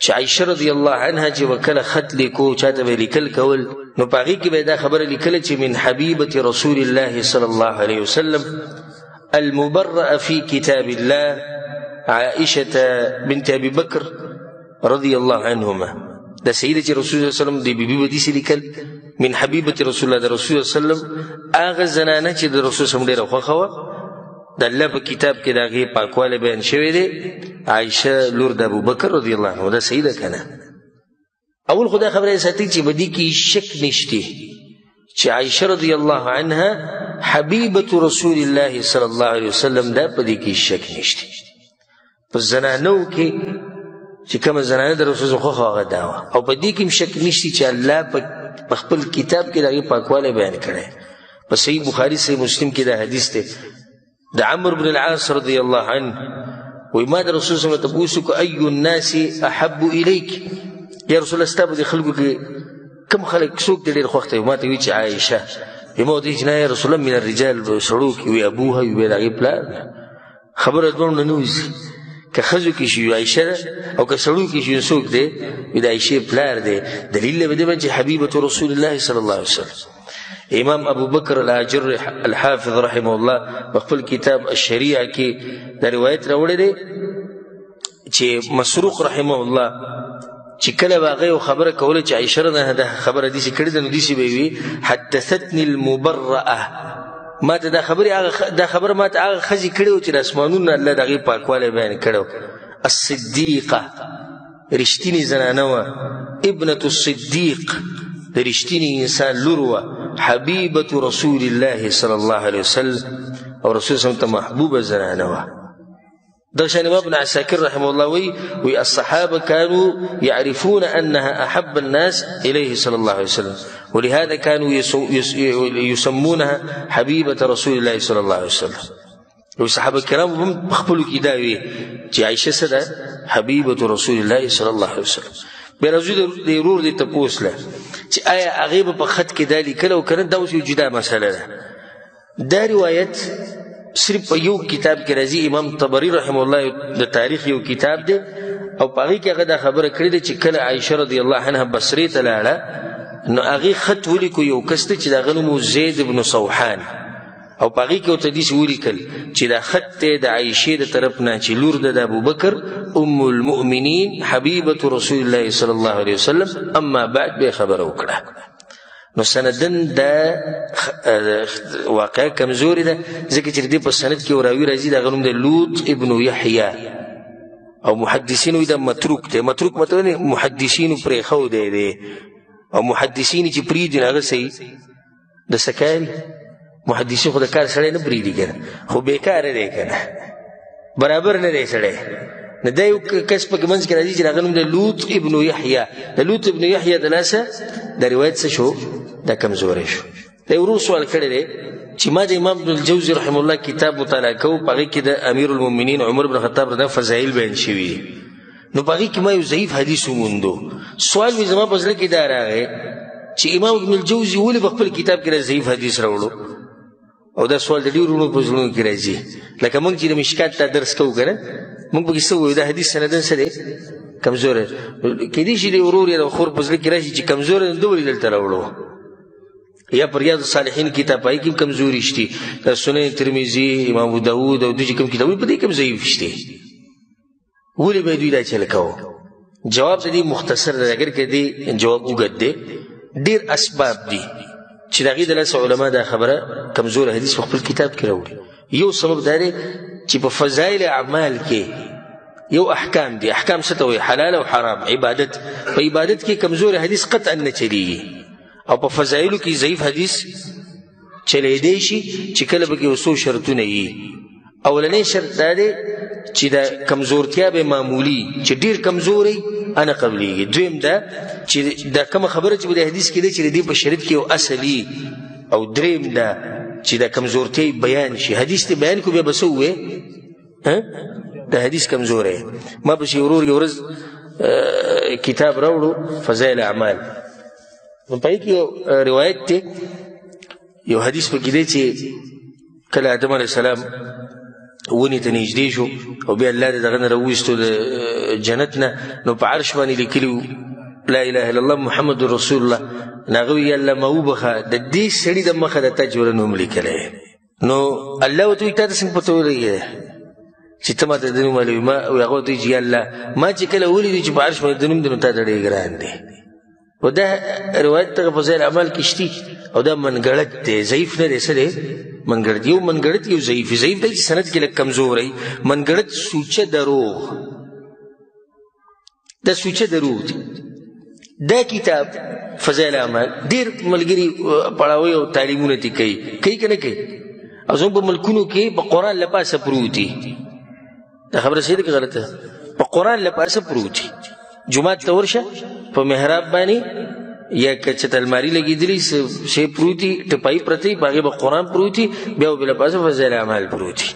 چې عایشه رضی الله عنها چې به کله خط لیکو چاته به لیکل کول، نو په هغې کې به دا خبره لیکله چې من حبیبة رسول الله صلی الله علیه وسلم المبرأ في كتاب الله عائشة بنت ابي بکر رضی الله عنهما. دا سیده چې رسول الله صلی الله علیه وسلم د بیبي به داسې لیکل من حبیبة رسول الله د رسول الله صلی الله علیه وسلم هغه زنانه چې د رسول صلی الله علیه وسلم ډېره خوښه وه د الله په کتاب کې د هغې پاکوالی بیان شوی دی عایشه لور د ابوبکر رضی الله عنه دا صحیح ده که نه اول خو دا خبره یې ساتئ چې په دې کې شک نشته چې عایشه رضی الله عنها حبیبة رسول الله صلی الله علیه وسلم دا په دې کې شک نشته په زنانو کې چې کومه زنانه د رسول الله خوښه هغه دا وه او په دې کې هم شک نشته چې الله په خپل کتاب کې د هغې پاکوالی بیان کړی په صحیح بخاري صحیح مسلم کې دا حدیث دی د عمرو بن العاص رضی الله عنه وایي ما د رسول صلی الله علیه وسلم تپوس وکړو ای الناس احب الیک یا رسول الله ستا په دې خلکو کې کوم خلک څوک دې ډېر خوښ دی ما ته وایي چې عایشه ما ورته وایي چې نه یا رسول الله من الرجال سړو کې وي ابوها وي د هغې پلار خبره دواړو نه وځي که ښځو کې شي عایشه ده او که سړو کې شي څوک دی وي د عایشې پلار دی دلیل دی په دې باندې چې حبیبة رسول الله صلی الله علیه وسلم امام ابو بکر الاجر الحافظ رحمه الله په خپل کتاب الشریعه کې دا روایت راوړی دی چې مسروق رحمه الله چې کله به هغه یو خبره کوله چې عایشه رضی دا خبره داسې کړې ده نو داسې به وي حدثتني المبرأه ما ته دا خبره ما ته هغه ښځې کړې وه چې د اسمانونو الله د هغې پاکوالی بیان کړی و الصدیقه رښتینې زنانه وه ابنة الصدیق د رښتینې انسان لور وه حبیبة رسول الله صلی الله علیه وسلم او رسول صلی الله علیه وسلم ته محبوبه زنانه وه دغه شان امام ابن عساکر رحمه الله وی الصحابه كانوا يعرفون انها احب الناس اليه صلى الله عليه وسلم ولهذا كانوا يسمونها حبيبه رسول الله صلى الله عليه وسلم والصحابه الكرام هم خپلو کې دا وی چې عائشه سره حبيبه رسول الله صلى الله عليه وسلم به رسول د ورور دې تپوس له چې آیا هغه په خط کې دا لیکل او کنه دا اوس یو جدا مسله ده دا روایت صرف په یو کتاب کې راځي امام طبري رحمه الله د تاریخ یو کتاب دی او په هغې کې هغه دا خبره کړې ده چې کله عایشه رضی الله عنها بصرې ته لاړه نو هغې خط ولیکو یو کس ته چې د هغه نوم زید بن صوحان او په هغې کې ورته داسې ولیکل چې دا خط دی د عایشې د طرف نه چې لور ده د ابوبکر ام المؤمنین حبیبة رسول الله صلی الله علیه وسلم اما بعد به خبره وکړه نو سندن دا واقع کمزوري ده ځکه چې دې په سند کې راوي راځي د هغه نوم دی لوط ابن یحیی او محدثین وایي دا متروک دی متروک مطلب محدثینو پرېښودی دی او محدثین چې پرېږدي نو هغه صحیح د څه کاري محدثین خو د کار سړی نه پرېږدي که نه خو بېکاره دی که نه برابر نه دی سړی نو دا یو کس پکې منځ کې راځي چې د هغه نوم دی لوط ابن یحیی د لوط ابن یحیی د لاسه دا روایت څه شو دا کمزوری شو دا یو ورو سوال کړی دی چې ما د امام ابن الجوزي رحمه الله کتاب مطالعه کوو په هغې کې د امیر المؤمنین عمر بن خطاب رضی فضایل بیان شوي دي نو په هغې کې ما یو ضعیف حدیث وموندو سوال مې زما په زړه کې دا راغی چې امام ابن الجوزي ولې په خپل کتاب کې ضعیف حدیث راوړو او دا سوال د ډېرو وروڼو په زړونو کې راځي لکه موږ چې د مشکات ته درس کوو که نه موږ پکې څه وایو دا حدیث سندن څه دی کمزوری کیدای شي د ورور یا د خور په زړه کې راشي چې کمزوری نو ده ولې دلته راوړو یا پر ریاض الصالحین کتاب پای کې کمزوري شته د سنن ترمذی امام ابو داود او د کوم کتابونه په دې کې ضعیف شته ولې به دوی دا چل کوو جواب دې مختصر دی اگر کې دې جواب وګد دی ډیر اسباب دي چې د هغې د لاسه علما دا خبره کمزور حدیث په خپل کتاب کې راوړي یو سبب دا دی چې په فضایل اعمال کې یو احکام دي احکام څه ته وایي حلال او حرام عبادت په عبادت کې کمزور حدیث قطعا نه چلیږي او په فضایلو کې ضعیف حدیث چلیدی شي چې کله به کې یو څو شرطونه وي اولنی شرط دا دی چې د کمزورتیا به معمولي چې ډېر کمزوری انا قبلیږي دویم دا چې دا کومه خبره چې به د حدیث کې دی چې د دې په شریعت کې یو اصلي او دریم دا چې د کمزورتیا بیان شي حدیث ته بیان کو بیا به څه ووایې د حدیث کمزوری ما پسې ورور یو ورځ کتاب راوړو فضایل اعمال نو په کې یو روایت دی یو حدیث پکې دی چې کله آدم علیه السلام ونې ته نږدې شو او بیا الله د دغه نه راوویستو د جنت نه نو په عرش باندې لیکلي لا اله الا الله محمد رسول الله نو هغه ویل الله ما وبخه د دې سړي د مخه د تا جوړه نوم لیکلی نو الله ورته وایي تا ته څنګه پته ولګېده چې ته ما ته د نوم معلومي ما هغه ورته وایي چې یا الله ما چې کله ولیدو چې په عرش باندې د نوم دی نو تا ته ډېر ګران دی خو دا روایت دغه فضایل اعمال کې شتي او دا منګړت دی ضعیف نه دی څه دی منګړت یو منګړت یو ضعیف ضعیف دی چې سند کې لږ کمزوری منګړت سوچه دروغ دا سوچه دروغ دی دا کتاب فضایل اعمال ډېر ملګري پړاوي او تعلیمونه دې کوي که نه کوي او زموږ په ملکونو کې په قرآن له پاسه پروت دي دا خبره صحیح ده که غلطه په قرآن له پاسه پروت دي جومات ته ورشه په محراب باندې یا که چېرته الماري لګېدلي شی پروت دي ټپایي پرته وي په هغې به قرآن پروت دي بیا به بله پاسه فضایل اعمال پروت دي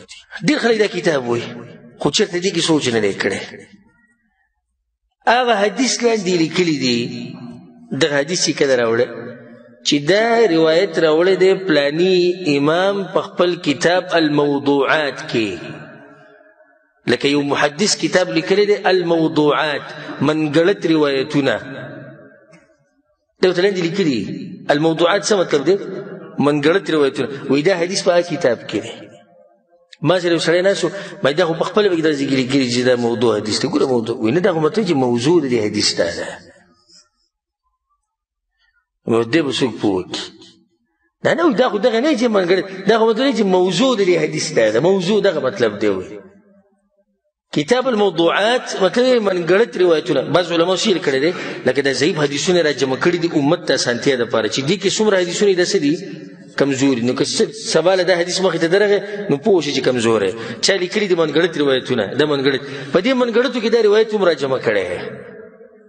ډېر خلک دا کتاب وایي خو چېرته دې کې سوچ نه دی کړی هغه حدیث لاندې لیکلي دي دغه حدیث چې کله راوړه چې دا روایت راوړی دی پلاني امام په خپل کتاب الموضوعات کې لکه یو محدث کتاب لیکلی دی الموضوعات منګړت روایتونه دا ورته لاندې لیکلي الموضوعات څه مطلب دی منګړت روایتونه وایي دا حدیث په هغه کتاب کې دی ما سره یو سړی ناست و ما دا خو په خپله پکې داسې لیکلي چې دا موضوع حدیث دی ګوره موضوع وایي نه دا خو مطلب چې موضوع د دې حدیث دا ده نو دې به څوک پوه کړي دا نه وایي دا خو دغه نه چې منګړت دا خو مطلب چې موضوع د دې حدیث دا ده موضوع دغه مطلب دی وایي کتاب الموضوعات مطلب منګړت روایتونه بعض علماو شعر کړی دی لکه دا ضعیف حدیثونه را جمع کړي دي امت ته اسانتیا دپاره چې دې کې څومره حدیثونه داسې دي کمزوري نو که سبا له دا حدیث مخې ته درغی نو پوه شي چې کمزوری چا لیکلي دي منګړت روایتونه دا منګړت په دې منګړتو کې دا روایت هم را جمع کړی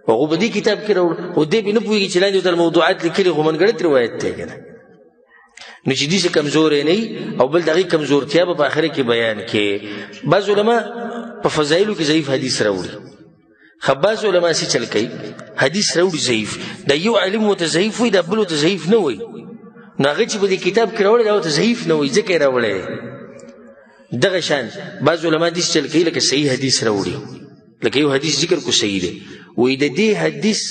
هغو په دې کتاب کې راوړو خو دې پې نه پوهېږي چې لاندې ورته الموضوعات لیکلي خو منګړت روایت دی که نه نو چې دې څه کمزوری نه او بل د هغې کمزورتیا به په آخره کې بیان کې بعض علما په فضایلو کې ضعیف حدیث راوړي خو بعض علما هسې چل کوي حدیث راوړي ضعیف دا یو عالم ورته ضعیف وایي دا بل ورته ضعیف نه وایي نو هغه چې په دې کتاب کې راوړی دا ورته ضعیف نه وایي ځکه یې راوړی دغه شان بعض علما داسې چل کوي لکه صحیح حدیث راوړي لکه یو حدیث ذکر کو صحیح دی وایي د دې حدیث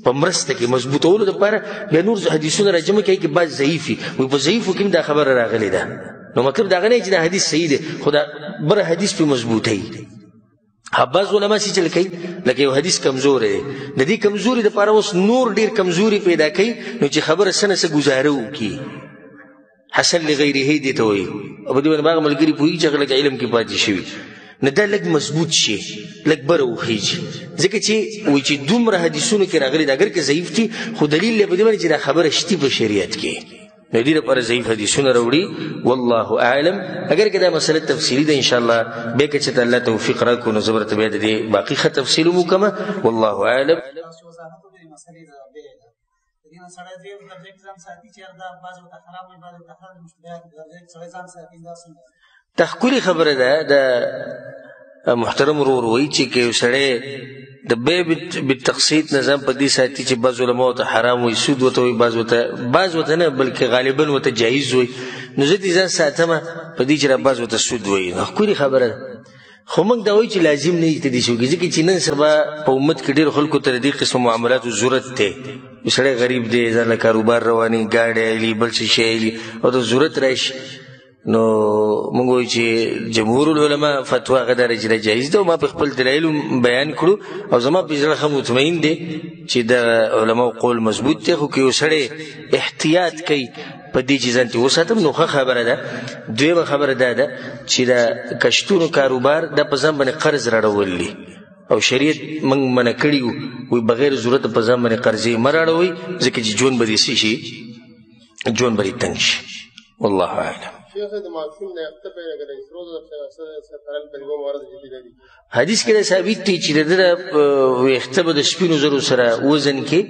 په مرسته کې مضبوطولو دپاره بیا نور حدیثونه را جمع کوي کې بعض ضعیف وي وایي په ضعیفو کې هم دا خبره راغلې ده نو مطلب د هغه نه چې دا حدیث صحیح دی خو دا بره حدیث پې مضبوطوي بعض علما چې چل کوي لکه یو حدیث کمزوری دی د دې کمزوري دپاره اوس نور ډېر کمزوري پیدا کوي نو چې خبره څه نه څه ګزاره وکړي حسن لغیره دې ته وایي او په دې باندې هغه ملګري پوهېږي چې هغه لکه علم کې پاتې شوي نو دا لږ مضبوط شي لږ بره وخیږي ځکه چې وایي چې دومره حدیثونو کې راغلي دی اگر که ضعیف دي خو دلیل یې په دې باندې چې دا خبره شتي په شریعت کې نو دې لپاره ضعیف حدیثونه راوړي والله اعلم اگر که دا مسله تفصیلي ده انشاءالله بیا که چېرته الله توفیق راکړو نو زه به درته بیا د دې باقي ښه تفصیل هم وکړم والله اعلم دا ښکلې خبره ده د محترم ورور وایي چې که یو سړی د بیع بالتقسیط نظام په دې ساتي چې بعض علماو ته حرام وایي سود ورته وایي بعض ورته نه بلکې غالبا ورته جایز وایي نو زه دې ځان ساتمه په دې چې را بعض ورته سود وایي نو ښکلې خبره ده خو موږ دا وایو چې لازم نه دي دې شي وکړي ځکه چې نن سبا په امت کې ډېرو خلکو ته د دې قسم معاملاتو ضرورت دی یو سړی غریب دی ځان له کاروبار رواني ګاډی ایلي بل څه شی ایلي او ته ضرورت راشي نو موږ وایو چې جمهور العلما فتوا هغه دا چې دا جایز ده او ما په خپل دلایلو بیان کړو او زما په زړه ښه مطمئن دی چې د علماو قول مضبوط دی خو که یو سړی احتیاط کوي په دې چې ځان ترې وساتم نو ښه خبره ده دویمه خبره دا ده چې د کشتونو کاروبار دا په ځان باندې قرض راړول دي او شریعت موږ منع کړي وي بغیر ضرورت په ځان باندې قرضې مه راړوئ ځکه چې ژوند به دې څه شي ژوند به دې تنګ شي والله اعلم حدیث کې دا ثابت دی چې د ده ویښته به د سپینو زرو سره وزن کې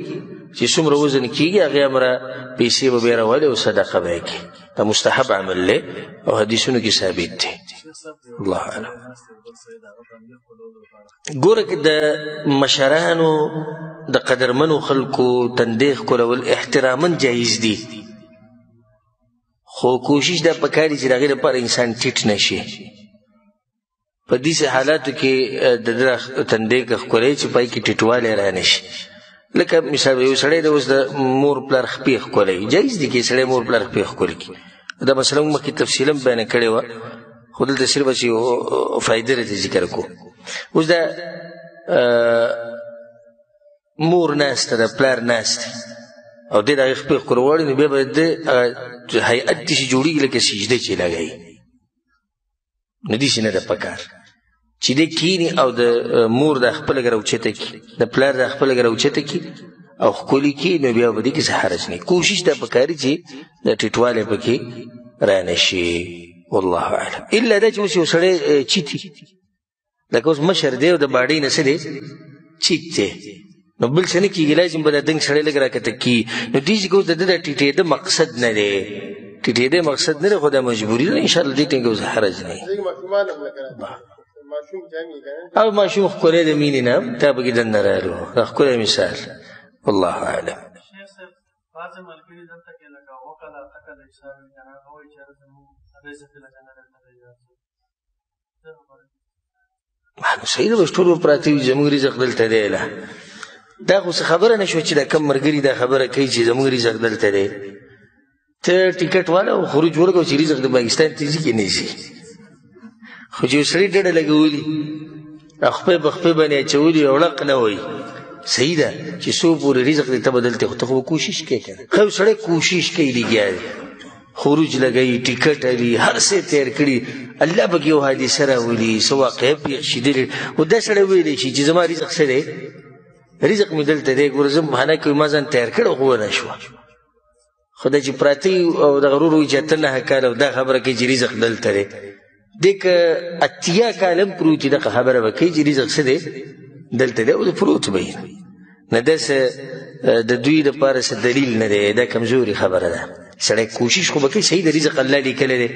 چې څومره وزن کېږي هغې همره پیسې به بیا راولي او صدقه به یې کړي دا مستحب عمل دی او حدیثونو کې ثابت دی الله اعلم ګوره که د مشرانو د قدرمنو خلکو تندې ښکلول احتراما جایز دي خو کوشش دا پکار دی چې د هغې لپاره انسان ټیټ نه شي په داسې حالاتو کې د ده تندې که ښکلی چې پای کې ټیټوالی را نه شي لکه مثال یو سړی د اوس د مور پلار خپې ښکلی جایز دي چې سړی مور پلار خپې ښکلي کړي دا مسله موږ مخکې تفصیلا بیانه کړې وه خو دلته صرف چې یو فایدې راته ذکر کړو اوس دا مور ناسته ده پلار ناست او دې د هغې خپې ښکلو غواړي نو بیا به د هیئت داسې جوړېږي لکه سجده چې لګوي نو داسې نه ده پکار چې دی کینی او د مور د خپله ګه راوچته کړي د پلار د خپله ګه راوچته کړي او ښکلي کړي نو بیا به دې کې څه حرج نه کوشش دا پکاري چې د ټیټوالی پکې رانه شي والله اعلم الا دا چې اوس یو سړی چیتي لکه اوس مشر دی او د باډۍ نه څه دی چیت دی نو بل څه نه کېږي لازم به د دنګ سړی لږ راکته کړي نو دې چې کوم د ده د ټیټېده مقصد نه دی ټیټېده مقصد نه دی خو دا مجبوري ده انشاءالله دې ټیم کې اوس حرج نه او ماشوم ښکلی د مینې نه تا پکې دننه راغلو دا ښکلی مثال والله اعلم نو صحیح ده بس ټول به پراته وي زموږ رزق دلته دی له دا خو څه خبره نه شوه چې دا کم ملګري دا خبره کوي چې زموږ رزق دلته دی ته ټیکټ والا او خروج ورکړو چې رزق د پاکستان ته ځي که نه ځي خو چې یو سړي ډډه لګولي خپې په خپې باندې اچولي او ړق نه وایي صحیح ده چې څو پورې رزق دی ته به دلته خو ته خو به کوشش کوې که نه ښه یو سړی کوشش کوي لګیا دی خروج لګوي ټیکټ علي هر څه تیار کړي الله پکې یو حادثه راولي څه واقعه پېښ شي خو دا سړی ویلی شي چې زما رزق څه دی رزق مې دلته دی ګوره زه بهانه کوي ما ځان تیار کړی خو ونه شوه خو دا چې پراته او دغه ورور وایي چې اته نهه کاله او دا خبره کوي چې رزق دلته دی دی که اتیا کاله هم پروت وي دغه خبره به کوي چې رزق څه دی دلته دی او د پروت به وي نه داسې د دوی دپاره څه دلیل نه دی دا کمزوري خبره ده سړی کوشش خو به کوي صحیح د رزق الله لیکلی دی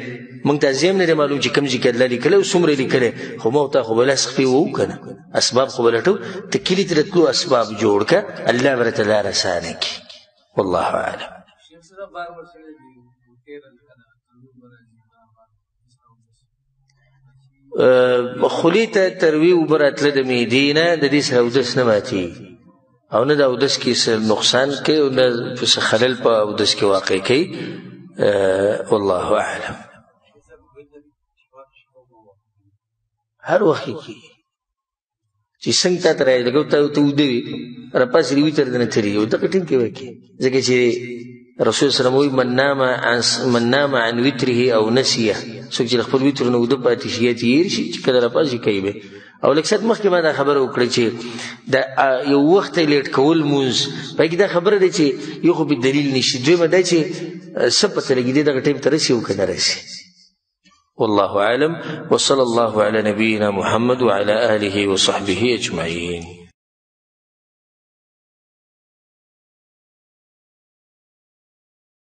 موږ ته ځای هم نه دی معلوم چې کوم ځای کې الله لیکلی او څومره لیکلی خو ما ورته خو به لاس خپې ووو که نه اسباب خو به لټو ته کلي ته د تلو اسباب جوړ که الله به راته لاره اسانه کړي والله اعلم خولې ته تروي اوبه راتله د معدې نه د دې څخه اودس نه ماتېږي او نه د اودس کې څه نقصان کوي او نه څه خلل په اودس کې واقع کوي والله اعلم هر وخت کې چې څنګه تا ته راځي لکه ته اوده وي راپاسې وي تر دنه تېرېږي او دغه ټیم کې وکړي ځکه چې رسول صلی الله علیه وسلم من نام عن وتره او نسیه څوک چې خپل وتر نه اوده پاتې شي یا تېر شي چې کله راپاسې کوي به او لږ ساعت مخکې ما دا خبره وکړه چې د یو وخت لیټ کول مونځ پای کې دا خبره ده چې یو خو به دلیل نشي دویمه دا چې څه پته لګېدې دغه ټایم ته رسي او که نه رسي والله اعلم وصلى الله على نبينا محمد وعلى آله وصحبه أجمعين